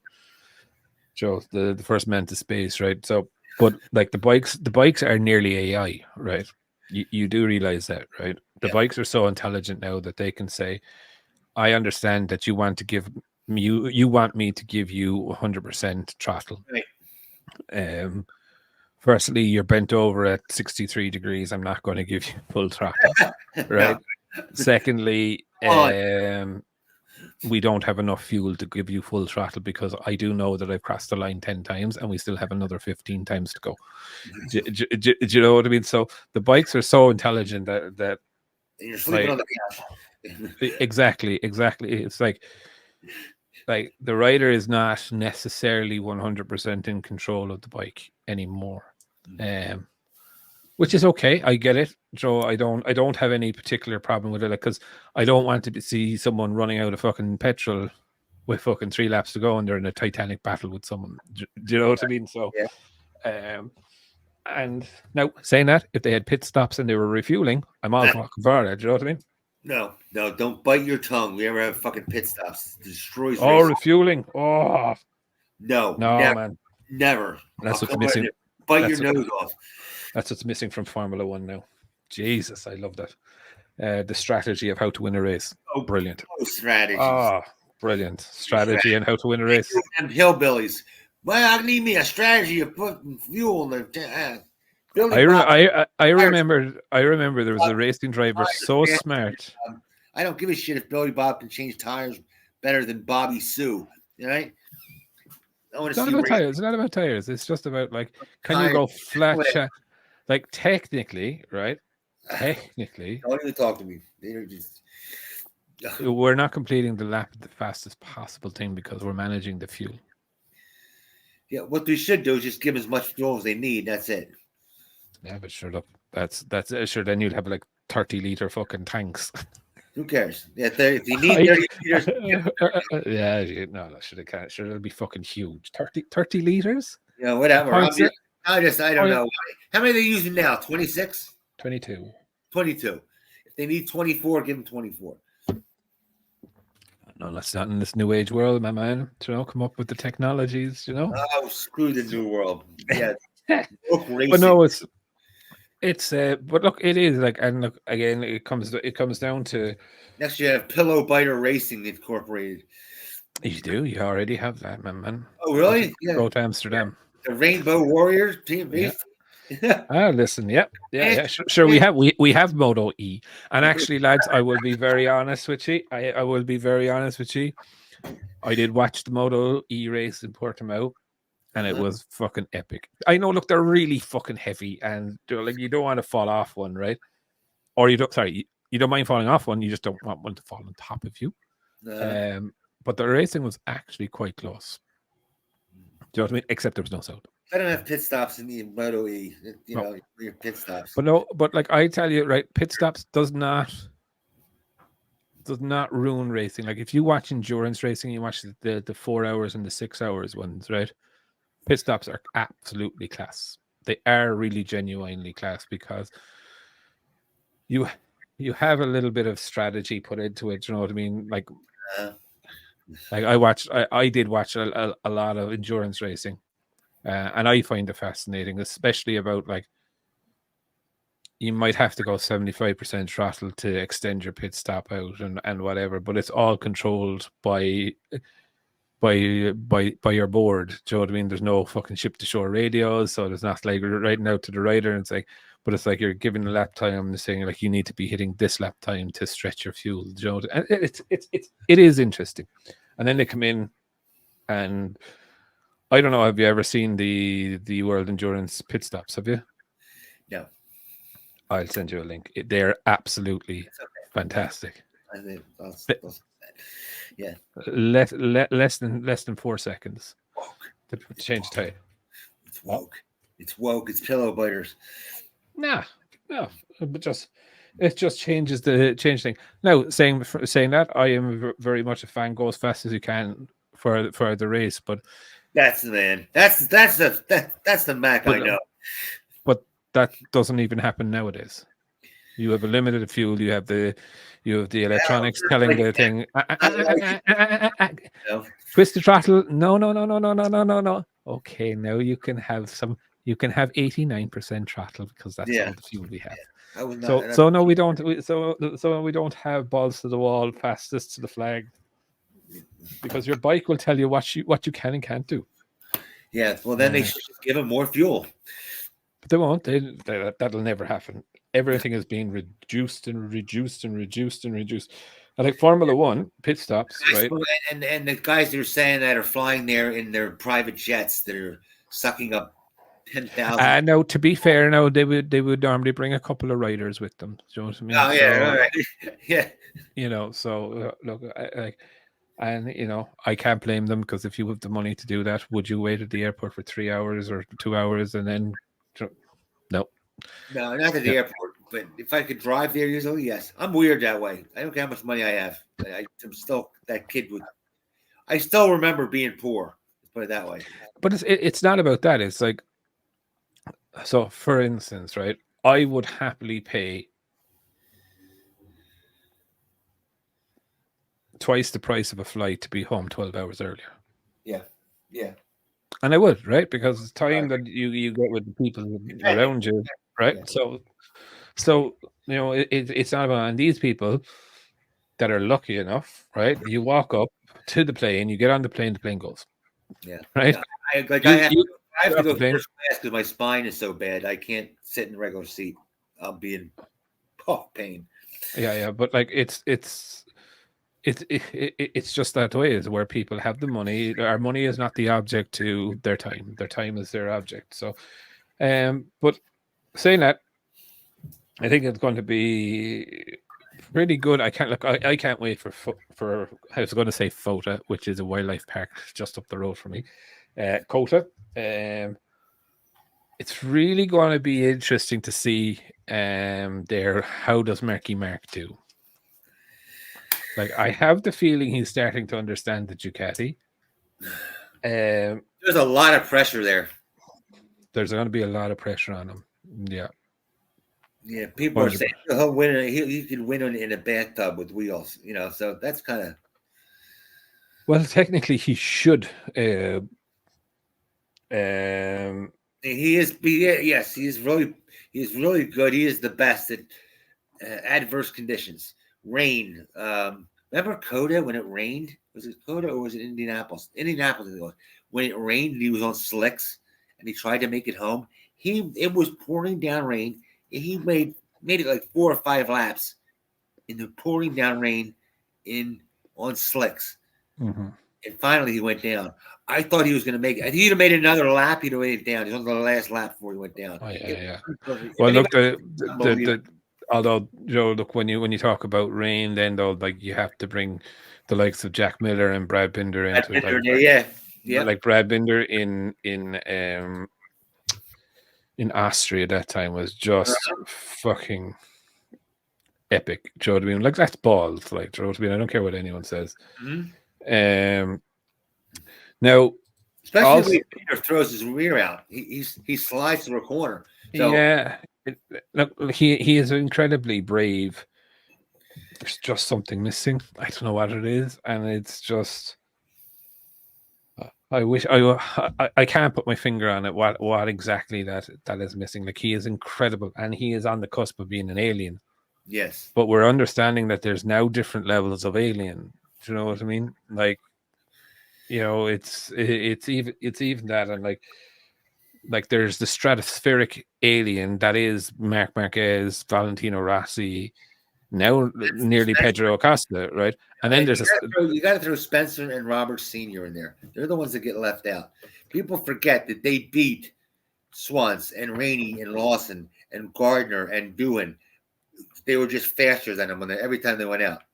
the first man to space, right? So, but like the bikes are nearly AI, right? You do realize that, right? The bikes are so intelligent now that they can say, "I understand that you want to give me you want me to give you 100% throttle." Right. Firstly, you're bent over at 63 degrees. I'm not going to give you full throttle, right? No. Secondly, we don't have enough fuel to give you full throttle because I do know that I've crossed the line 10 times and we still have another 15 times to go. Do you know what I mean? So the bikes are so intelligent that you're sleeping on the couch. Exactly. It's like the rider is not necessarily 100% in control of the bike anymore. Which is okay. I get it. So I don't have any particular problem with it because I don't want to see someone running out of fucking petrol with fucking 3 laps to go and they're in a titanic battle with someone. Do you know what I mean? So, and now saying that, if they had pit stops and they were refueling, I'm all fucking for it. Do you know what I mean? No, don't bite your tongue. We ever have fucking pit stops? It destroys. Oh, races. Refueling. Oh, no, man, never. That's what's missing. Bite your nose off. That's what's missing from Formula One now. Jesus, I love that. The strategy of how to win a race. Oh, brilliant. Strategy. Oh, brilliant. Strategy and how to win a race. And hillbillies. Well, I need me a strategy of putting fuel in the I remember there was a racing driver so smart. I don't give a shit if Billy Bob can change tires better than Bobby Sue. Right? It's not about tires. It's not about tires. It's just about can you go flat? Like technically, right? Technically, don't even talk to me. They're just. We're not completing the lap the fastest possible thing because we're managing the fuel. Yeah, what they should do is just give as much fuel as they need. That's it. Yeah, but sure, look, that's sure. Then you'd have 30-liter fucking tanks. Who cares? Yeah, if you need 30 liters. That should have can't. Sure, it'll be fucking huge. 30 liters. Yeah, whatever. I don't know. How many are they using now? 26? 22. 22. If they need 24, give them 24. No, that's not in this new age world, my man. Come up with the technologies, Oh, screw the new world. Yeah. But no, but look, it is and look again. It comes down to next. You have Pillow Biter Racing Incorporated. You do. You already have that, my man. Oh, really? Go to Amsterdam. The Rainbow Warriors team. Yeah. Listen. Yep. Yeah. Sure. We have Moto E, and actually, lads, I will be very honest with you. I will be very honest with you. I did watch the Moto E race in Portimao. And it was fucking epic. I know, look, they're really fucking heavy, and you don't want to fall off one, right? Or you don't mind falling off one, you just don't want one to fall on top of you. But the racing was actually quite close. Do you know what I mean? Except there was no sound. I don't have pit stops in the Moto E. Your pit stops. But like I tell you, right, pit stops does not ruin racing. Like if you watch endurance racing, you watch the 4 hours and the 6 hours ones, right? Pit stops are absolutely class. They are really genuinely class because you have a little bit of strategy put into it. You know what I mean? Like I did watch a lot of endurance racing, and I find it fascinating, especially about like you might have to go 75% throttle to extend your pit stop out and whatever, but it's all controlled by your board. Do you know what I mean? There's no fucking ship to shore radios, so there's not like writing out to the rider and it's like, but it's like you're giving a lap time and saying like you need to be hitting this lap time to stretch your fuel. Do you know? And it is interesting. And then they come in, and I don't know. Have you ever seen the World Endurance pit stops? Have you? No. I'll send you a link. They're absolutely fantastic. I think yeah. Less than 4 seconds to change the tire. It's woke. It's woke. It's pillow biters. No, but it just changes the thing. Now, saying that, I am very much a fan. Go as fast as you can for the race, but that's the man. That's the Mac I know. But that doesn't even happen nowadays. You have a limited fuel. You have the electronics telling the thing. Twist the throttle. No. Okay, now you can have 89% throttle because that's all the fuel we have. So no, we don't. So we don't have balls to the wall, fastest to the flag, because your bike will tell you what you can and can't do. Yeah, well then they should just give them more fuel. But they won't. That'll never happen. Everything is being reduced and reduced and reduced and reduced. I like Formula One pit stops, right? And the guys that are saying that are flying there in their private jets that are sucking up 10,000. No, to be fair, no, they would normally bring a couple of riders with them. Do you know what I mean? Oh yeah, right. Yeah. You know, so look, I can't blame them, because if you have the money to do that, would you wait at the airport for 3 hours or 2 hours and then? No. No, not at the airport. But if I could drive there usually, yes. I'm weird that way. I don't care how much money I have. I'm still that kid with. I still remember being poor. Let's put it that way. But it's not about that. It's like, so for instance, right? I would happily pay twice the price of a flight to be home 12 hours earlier. Yeah. And I would, right? Because it's time that you get with the people around you, right? Yeah. So it's not about, and these people that are lucky enough, right? You walk up to the plane, you get on the plane goes. Yeah. Right? Yeah. I have to go first class because my spine is so bad. I can't sit in a regular seat. I'll be in pain. Yeah. But like it's just that way, is where people have the money. Our money is not the object to their time. Their time is their object. So, but saying that, I think it's going to be pretty good. I can't wait for I was going to say FOTA, which is a wildlife park just up the road from me. COTA. It's really going to be interesting to see how does Marky Mark do. Like, I have the feeling he's starting to understand the Ducati. There's a lot of pressure there. There's going to be a lot of pressure on him. Yeah. Yeah, people 100%. Are saying he'll win. He could win in a bathtub with wheels. So that's kind of. Well, technically, he should. He is. Yes, he is really good. He is the best at adverse conditions. Rain. Remember COTA when it rained? Was it COTA or was it Indianapolis? Indianapolis. When it rained, he was on slicks and he tried to make it home. It was pouring down rain. He made it like 4 or 5 laps in the pouring down rain on slicks. Mm-hmm. And finally he went down. I thought he was going to make it. If he'd have made another lap, he'd have made it down. He was on the last lap before he went down. Oh, yeah. Well, look, although, look, when you talk about rain, then though, like, you have to bring the likes of Jack Miller and Brad Binder into Brad Binder, yeah. Like Brad Binder in Austria at that time was just fucking epic. Do you know what I mean? Like, that's balls. Like, do you know what I mean? I don't care what anyone says. Mm-hmm. Now, especially when Peter throws his rear out, he slides to a corner. So, yeah, look, he is incredibly brave. There's just something missing. I don't know what it is, and it's just. I wish I can't put my finger on it. What exactly that is missing? Like, he is incredible, and he is on the cusp of being an alien. Yes, but we're understanding that there's now different levels of alien. Do you know what I mean? Like, you know, it's even that, and like there's the stratospheric alien that is Marc Marquez, Valentino Rossi, now nearly Pedro Acosta, right? And then there's you got to throw Spencer and Robert Sr. in there. They're the ones that get left out. People forget that they beat Swans and Rainey and Lawson and Gardner and Doohan. They were just faster than them every time they went out.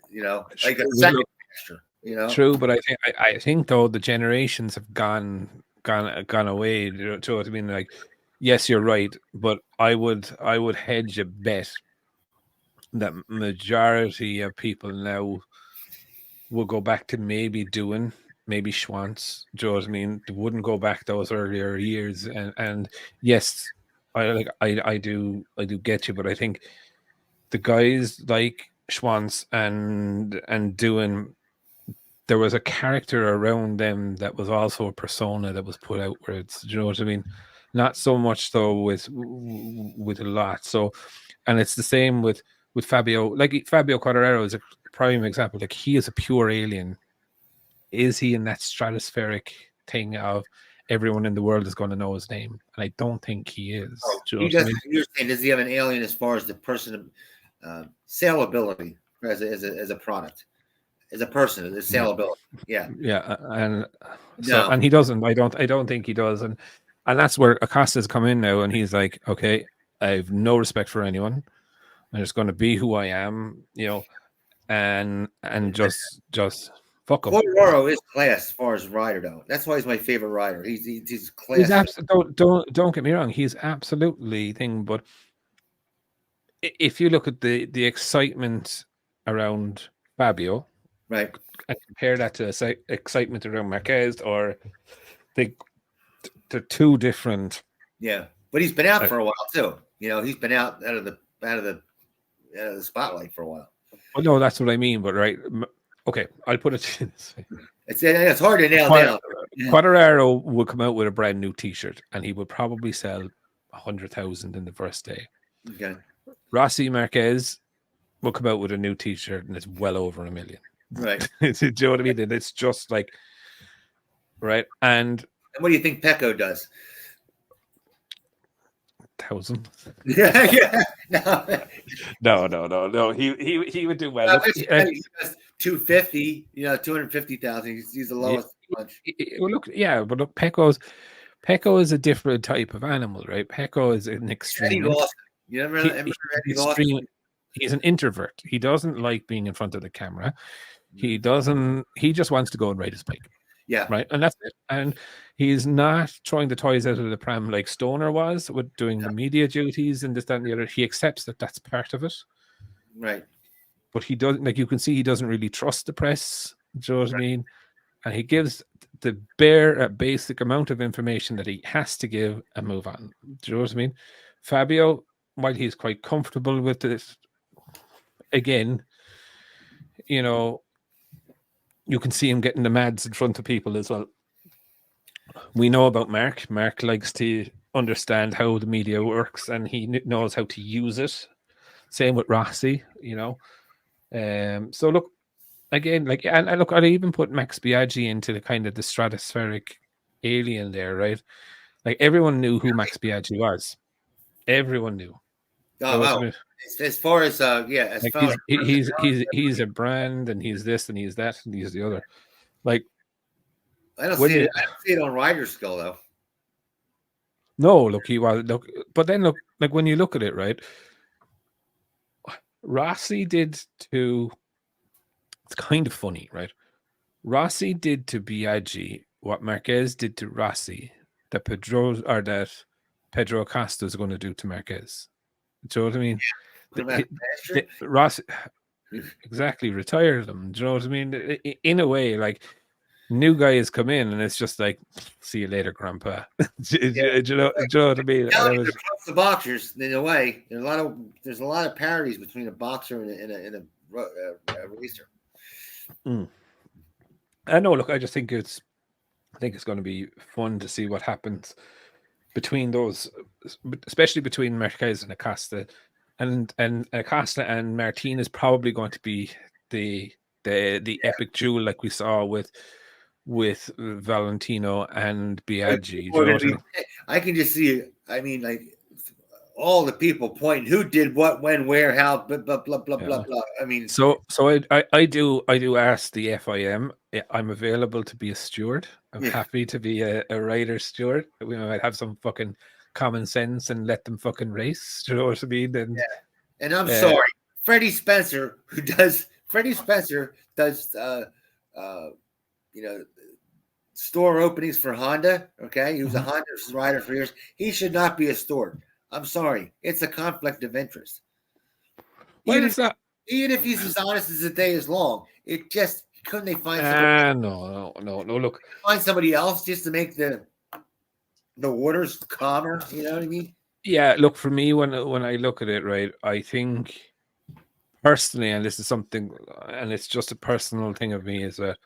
You know, like a second faster. You know, true, but I think though the generations have gone away. You know what I mean? Like, yes, you're right, but I would hedge a bet that majority of people now will go back to maybe Doohan, maybe Schwantz. Do you know what I mean? They wouldn't go back those earlier years. And yes, I do get you, but I think the guys like Schwantz and Doohan, there was a character around them that was also a persona that was put outwards. Do you know what I mean? Not so much though with a lot. So, and it's the same with Fabio. Like, Fabio Quartararo is a prime example. Like, he is a pure alien. Is he in that stratospheric thing of everyone in the world is going to know his name? And I don't think he is. You're saying, does he have an alien as far as the person saleability as a product, as a person, as saleability? Yeah, and so and he doesn't. I don't think he does, and that's where Acosta's come in now, and he's like, okay, I have no respect for anyone. I'm just going to be who I am, you know, and just fuck him. Quartararo is class as far as rider though. That's why he's my favorite rider. He's class. Don't get me wrong. He's absolutely thing, but if you look at the excitement around Fabio, right, and compare that to excitement around Marquez, or they're two different. Yeah, but he's been out for a while too. You know, he's been out of the spotlight for a while. Well, no, that's what I mean. But right, okay, I'll put it this way. It's hard to nail down. Quartararo would come out with a brand new T-shirt, and he would probably sell 100,000 in the first day. Okay. Rossi Marquez will come out with a new T-shirt, and it's well over 1 million. Right. Do you know what I mean? And it's just like, right. And what do you think Pecco does? 1,000. Yeah. No. He would do well. He does 250. You know, 250,000. He's the lowest bunch. Look, Pecco is a different type of animal, right? Pecco is an extreme. You remember he's an introvert. He doesn't like being in front of the camera. He just wants to go and ride his bike. Yeah. Right. And that's it. And he's not throwing the toys out of the pram like Stoner was with doing the media duties and this, that, and the other. He accepts that that's part of it. Right. But he doesn't, like, you can see he doesn't really trust the press. Do you know what I mean? And he gives the bare basic amount of information that he has to give and move on. Do you know what I mean? Fabio, while he's quite comfortable with this, again, you know, you can see him getting the mads in front of people as well. We know about Mark. Mark likes to understand how the media works, and he knows how to use it. Same with Rossi, you know. So look, again, like, and look, I'd even put Max Biaggi into the kind of the stratospheric alien there, right? Like, everyone knew who Max Biaggi was. Everyone knew. Oh, wow. As far as he's a brand, and he's this, and he's that, and he's the other. Like, I don't see it on rider skill though. No, look, he was but then look, like, when you look at it, right? Rossi did to it's kind of funny, right? Rossi did to Biaggi what Marquez did to Rossi that Pedro Acosta is going to do to Marquez. Do you know what I mean? Rossi exactly retired them. Do you know what I mean? In a way, like new guy has come in and it's just like, see you later, Grandpa. do you know what I mean? The boxers, in a way, there's a lot of parodies between a boxer and a racer. I know. Look, I just think it's going to be fun to see what happens between those, especially between Marquez and Acosta, and Acosta and Martin is probably going to be the epic duel like we saw with Valentino and Biaggi. You know what I mean? I can just see it. I mean, like all the people pointing who did what, when, where, how, blah blah blah blah blah blah. I mean, so I do ask the FIM. I'm available to be a steward. I'm happy to be a rider steward. We might have some fucking common sense and let them fucking race. Do you know what I mean? And I'm sorry, Freddie Spencer does store openings for Honda. Okay, he was a Honda rider for years. He should not be a steward. I'm sorry, it's a conflict of interest. Even if he's as honest as the day is long, it just couldn't they find somebody? No. Look, find somebody else just to make the waters calmer. You know what I mean? Yeah. Look, for me, when I look at it, right, I think personally, and this is something, and it's just a personal thing of me, is that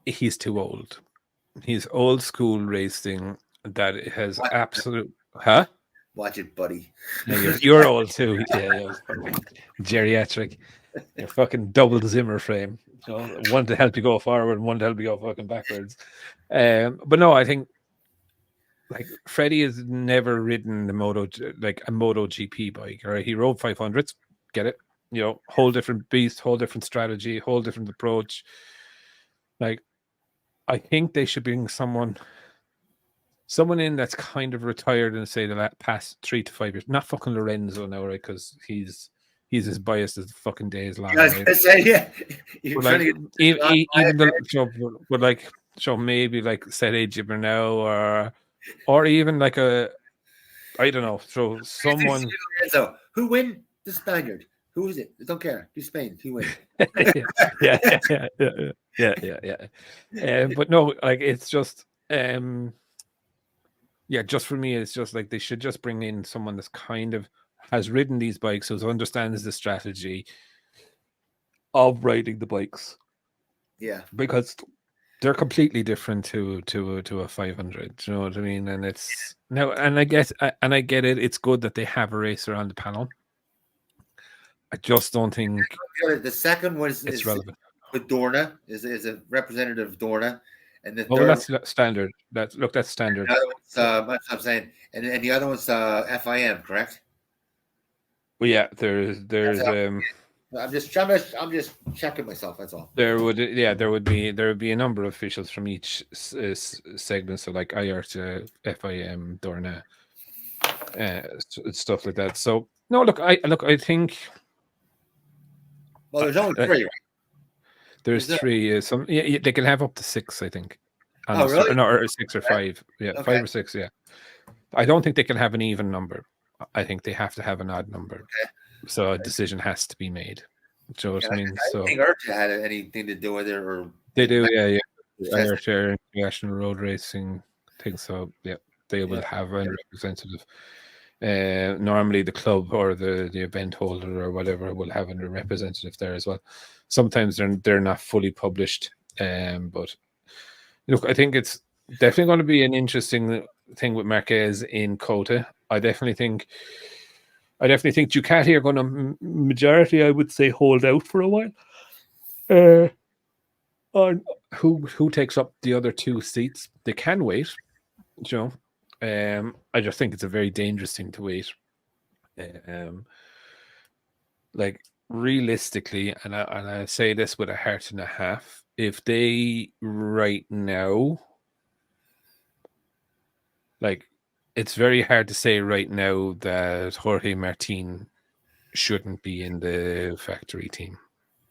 he's too old. He's old school racing that has absolute. Huh? Watch it, buddy. Yeah, you're old too. Yeah, geriatric. You're fucking double Zimmer frame. One to help you go forward and one to help you go fucking backwards. But no, I think like Freddie has never ridden a MotoGP bike. Right? He rode 500s. Get it? Whole different beast, whole different strategy, whole different approach. Like, I think they should bring someone in that's kind of retired and say the past 3 to 5 years. Not fucking Lorenzo now, right? Because he's as biased as the fucking day is long. I was gonna say, yeah. Maybe like Sergio Gibernau or even like I don't know. So someone who win the Spaniard. Who is it? I don't care. Do Spain. Who win? yeah. But no, like it's just. Just for me, it's just like they should just bring in someone that's kind of has ridden these bikes, who understands the strategy of riding the bikes. Yeah, because they're completely different to a 500. Do you know what I mean? And it's now, and I get it. It's good that they have a racer on the panel. I just don't think the second one is relevant. With Dorna is a representative of Dorna. And the third, that's standard. That's standard. That's what I'm saying. And the other one's FIM, correct? Well, yeah. There's. I'm just checking myself. That's all. There would be a number of officials from each segment, so like IARTA, FIM, Dorna, stuff like that. So no, I think. Well, there's only 3. Right? There's 3. They can have up to 6, I think. Really? No, or 6 or 5. Yeah, okay. 5 or 6. Yeah. I don't think they can have an even number. I think they have to have an odd number. Okay. So a decision has to be made. Do you know what I mean? I don't think IARTA had anything to do with it, or they do. Yeah. IARTA, International Road Racing. I think so. Yeah, they will have a representative. Normally the club or the event holder or whatever will have a representative there as well. Sometimes they're not fully published, but look, I think it's definitely going to be an interesting thing with Marquez in Cota. I definitely think Ducati are going to majority, I would say, hold out for a while. On who takes up the other 2 seats? They can wait, I just think it's a very dangerous thing to wait. Like realistically, and I say this with a heart and a half, if they right now, like it's very hard to say right now that Jorge Martin shouldn't be in the factory team.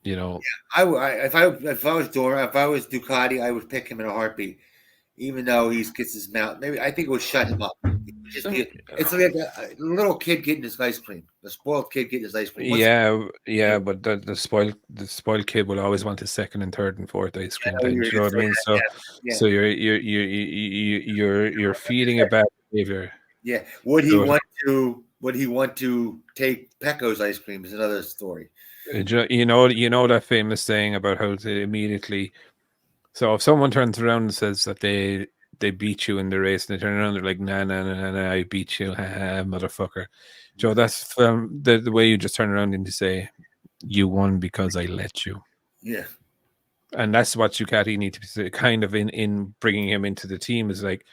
You know, if I was Ducati, I would pick him in a heartbeat, even though he gets his mouth. Maybe I think it would shut him up. It's like a little kid getting his ice cream. A spoiled kid getting his ice cream. But the spoiled kid will always want his second and third and fourth ice cream. Do you know what I mean? So you're feeding a bad behavior. Yeah. Would he want to take Pecco's ice cream? Is another story. You know that famous saying about how to immediately. So if someone turns around and says that they beat you in the race, and they turn around, they're like, nah, I beat you, motherfucker. Joe, that's the way you just turn around and you say, you won because I let you. Yeah. And that's what Ducati need to be kind of in bringing him into the team, is like,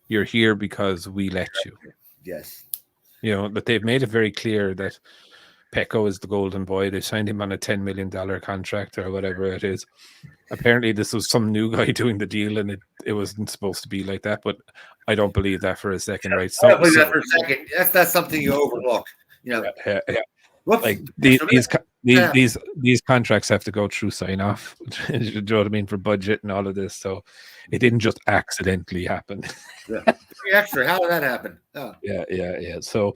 you're here because we let you. Yes. You know, but they've made it very clear that Pecco is the golden boy. They signed him on a $10 million contract or whatever it is. Apparently, this was some new guy doing the deal, and it wasn't supposed to be like that. But I don't believe that for a second, right? I don't believe that for a second. That's something you overlook. You know, like these contracts have to go through sign off. Do you know what I mean, for budget and all of this? So it didn't just accidentally happen. Yeah. Extra. How did that happen? Oh. Yeah. So,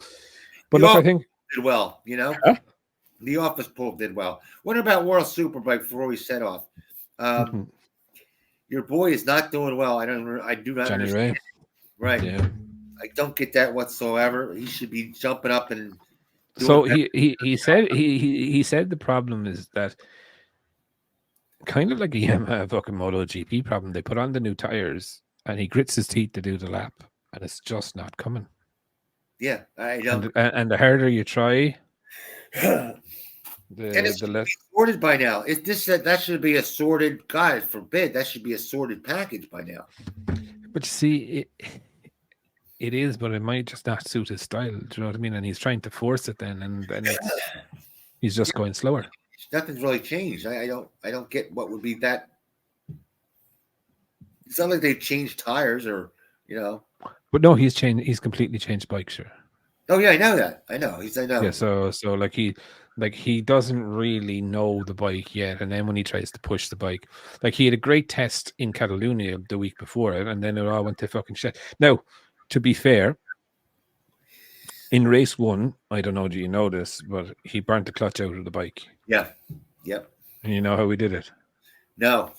but look, I think did well. You know, huh? The office pool did well. What about World Superbike before we set off? Your boy is not doing well. I do not Johnny understand. Ray. Right. Yeah. I don't get that whatsoever. He should be jumping up and. So he said the problem is that kind of like a Yamaha fucking MotoGP problem. They put on the new tires and he grits his teeth to do the lap, and it's just not coming. Yeah, I don't. And the harder you try, the less sorted by now. That should be a sorted. God forbid, that should be a sorted package by now. But you see, it is, but it might just not suit his style. Do you know what I mean? And he's trying to force it then, and he's just going slower. Nothing's really changed. I don't get what would be that. It's not like they changed tires or, you know. But no, he's changed. He's completely changed bike, sure. Oh yeah, I know that. I know. Yeah, so he doesn't really know the bike yet, and then when he tries to push the bike, like he had a great test in Catalonia the week before it, and then it all went to fucking shit. Now, to be fair, in race 1, I don't know, do you know this, but he burnt the clutch out of the bike. Yeah. Yep. And you know how he did it? No.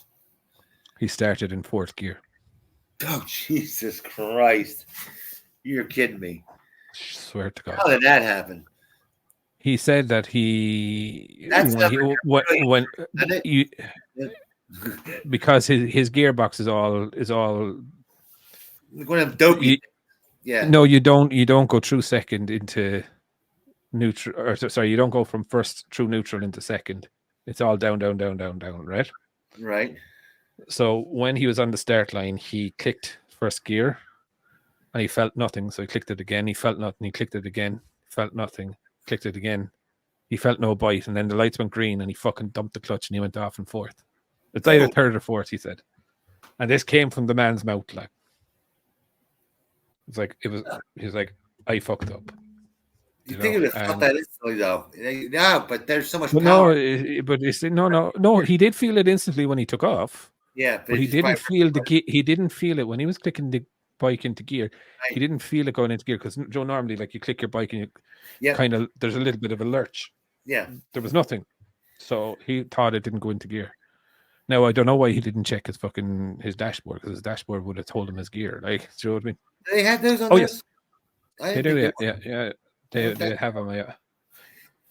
He started in 4th gear. Oh, Jesus Christ. You're kidding me. I swear to God. How did that happen? He said that because his gearbox is all going to dopey. Yeah. No, you don't go through second into neutral, or sorry, you don't go from first through neutral into second. It's all down, right? Right. So when he was on the start line, he clicked first gear and he felt nothing. So he clicked it again. He felt nothing. He clicked it again. Felt nothing. Clicked it again. He felt no bite. And then the lights went green and he fucking dumped the clutch and he went off in 4th. It's either 3rd or 4th, he said. And this came from the man's mouth, like. He was like, I fucked up. You think it felt that instantly, though? Yeah, but there's so much power. No. He did feel it instantly when he took off. Yeah, but he didn't feel he didn't feel it when he was clicking the bike into gear. Right. He didn't feel it going into gear because Joe, normally, like you click your bike and you kind of there's a little bit of a lurch. Yeah, there was nothing, so he thought it didn't go into gear. Now I don't know why he didn't check his dashboard, because his dashboard would have told him his gear. Like, do you know what I mean? They had those on. Oh yes, they do. Yeah. They have them. Yeah.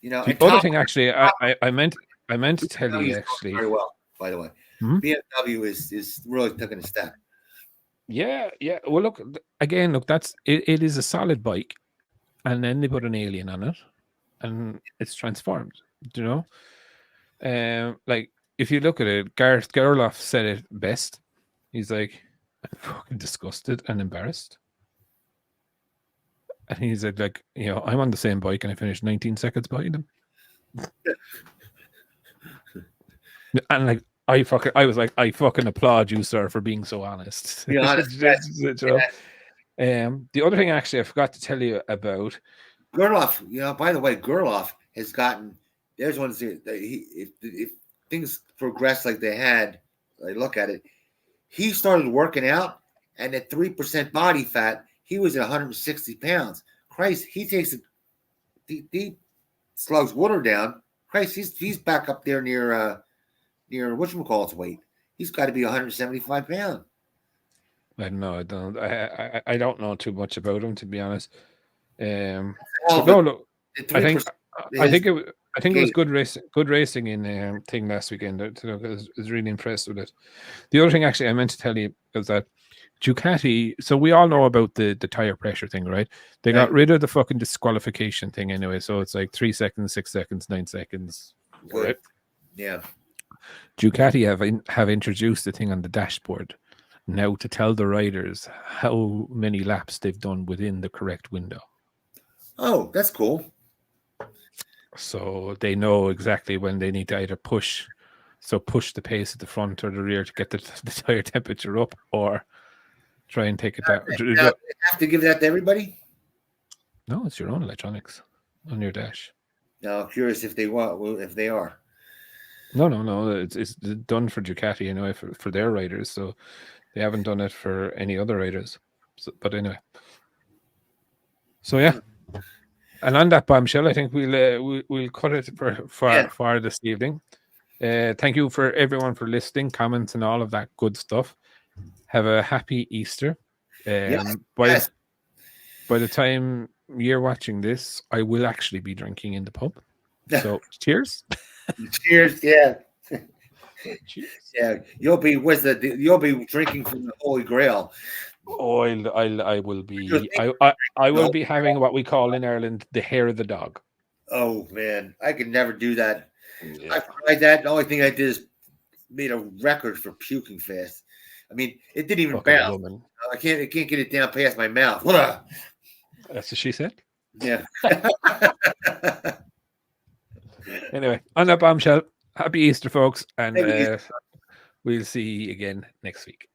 You know, the other thing actually, I meant to tell you actually very well. By the way, BMW is really taking a step. Yeah. Well, look again. That's it is a solid bike, and then they put an alien on it, and it's transformed. Do you know? Like if you look at it, Gareth Gerloff said it best. He's like, I'm fucking disgusted and embarrassed. And he said, like, you know, I'm on the same bike and I finished 19 seconds behind him. And like, I was like, I fucking applaud you, sir, for being so honest. Be honest. The other thing, actually, I forgot to tell you about Gerloff. You know, by the way, Gerloff has gotten there's one thing that if things progress like they had, I look at it. He started working out, and at 3% body fat, he was at 160 pounds. Christ, he takes he slugs water down. Christ, he's back up there near whatchamacallit's weight. He's got to be 175 pounds. I don't know. I don't know too much about him, to be honest. I think it was good racing in thing last weekend. I was really impressed with it. The other thing, actually, I meant to tell you is that Ducati. So we all know about the tire pressure thing, right? They got rid of the fucking disqualification thing anyway. So it's like 3 seconds, 6 seconds, 9 seconds. Right? Yeah. Ducati have introduced the thing on the dashboard now to tell the riders how many laps they've done within the correct window. Oh, that's cool. So they know exactly when they need to either push the pace at the front or the rear to get the tire temperature up, or try and take it down. They have to give that to everybody? No, it's your own electronics on your dash. Now, I'm curious if they are. No. It's done for Ducati anyway, for their riders. So they haven't done it for any other riders. So, but anyway. So yeah. And on that bombshell, I think we'll cut it for this evening. Thank you for everyone for listening, comments, and all of that good stuff. Have a happy Easter. By the time you're watching this, I will actually be drinking in the pub. So cheers. Cheers, yeah. Cheers. Yeah, you'll be drinking from the Holy Grail. Oh, I will be. I will be having what we call in Ireland the hair of the dog. Oh man, I could never do that. Yeah. I tried that. The only thing I did is made a record for puking fast. I mean, it didn't even bounce. I can't get it down past my mouth. That's what she said. Yeah. Anyway, on that bombshell, happy Easter, folks, and we'll see you again next week.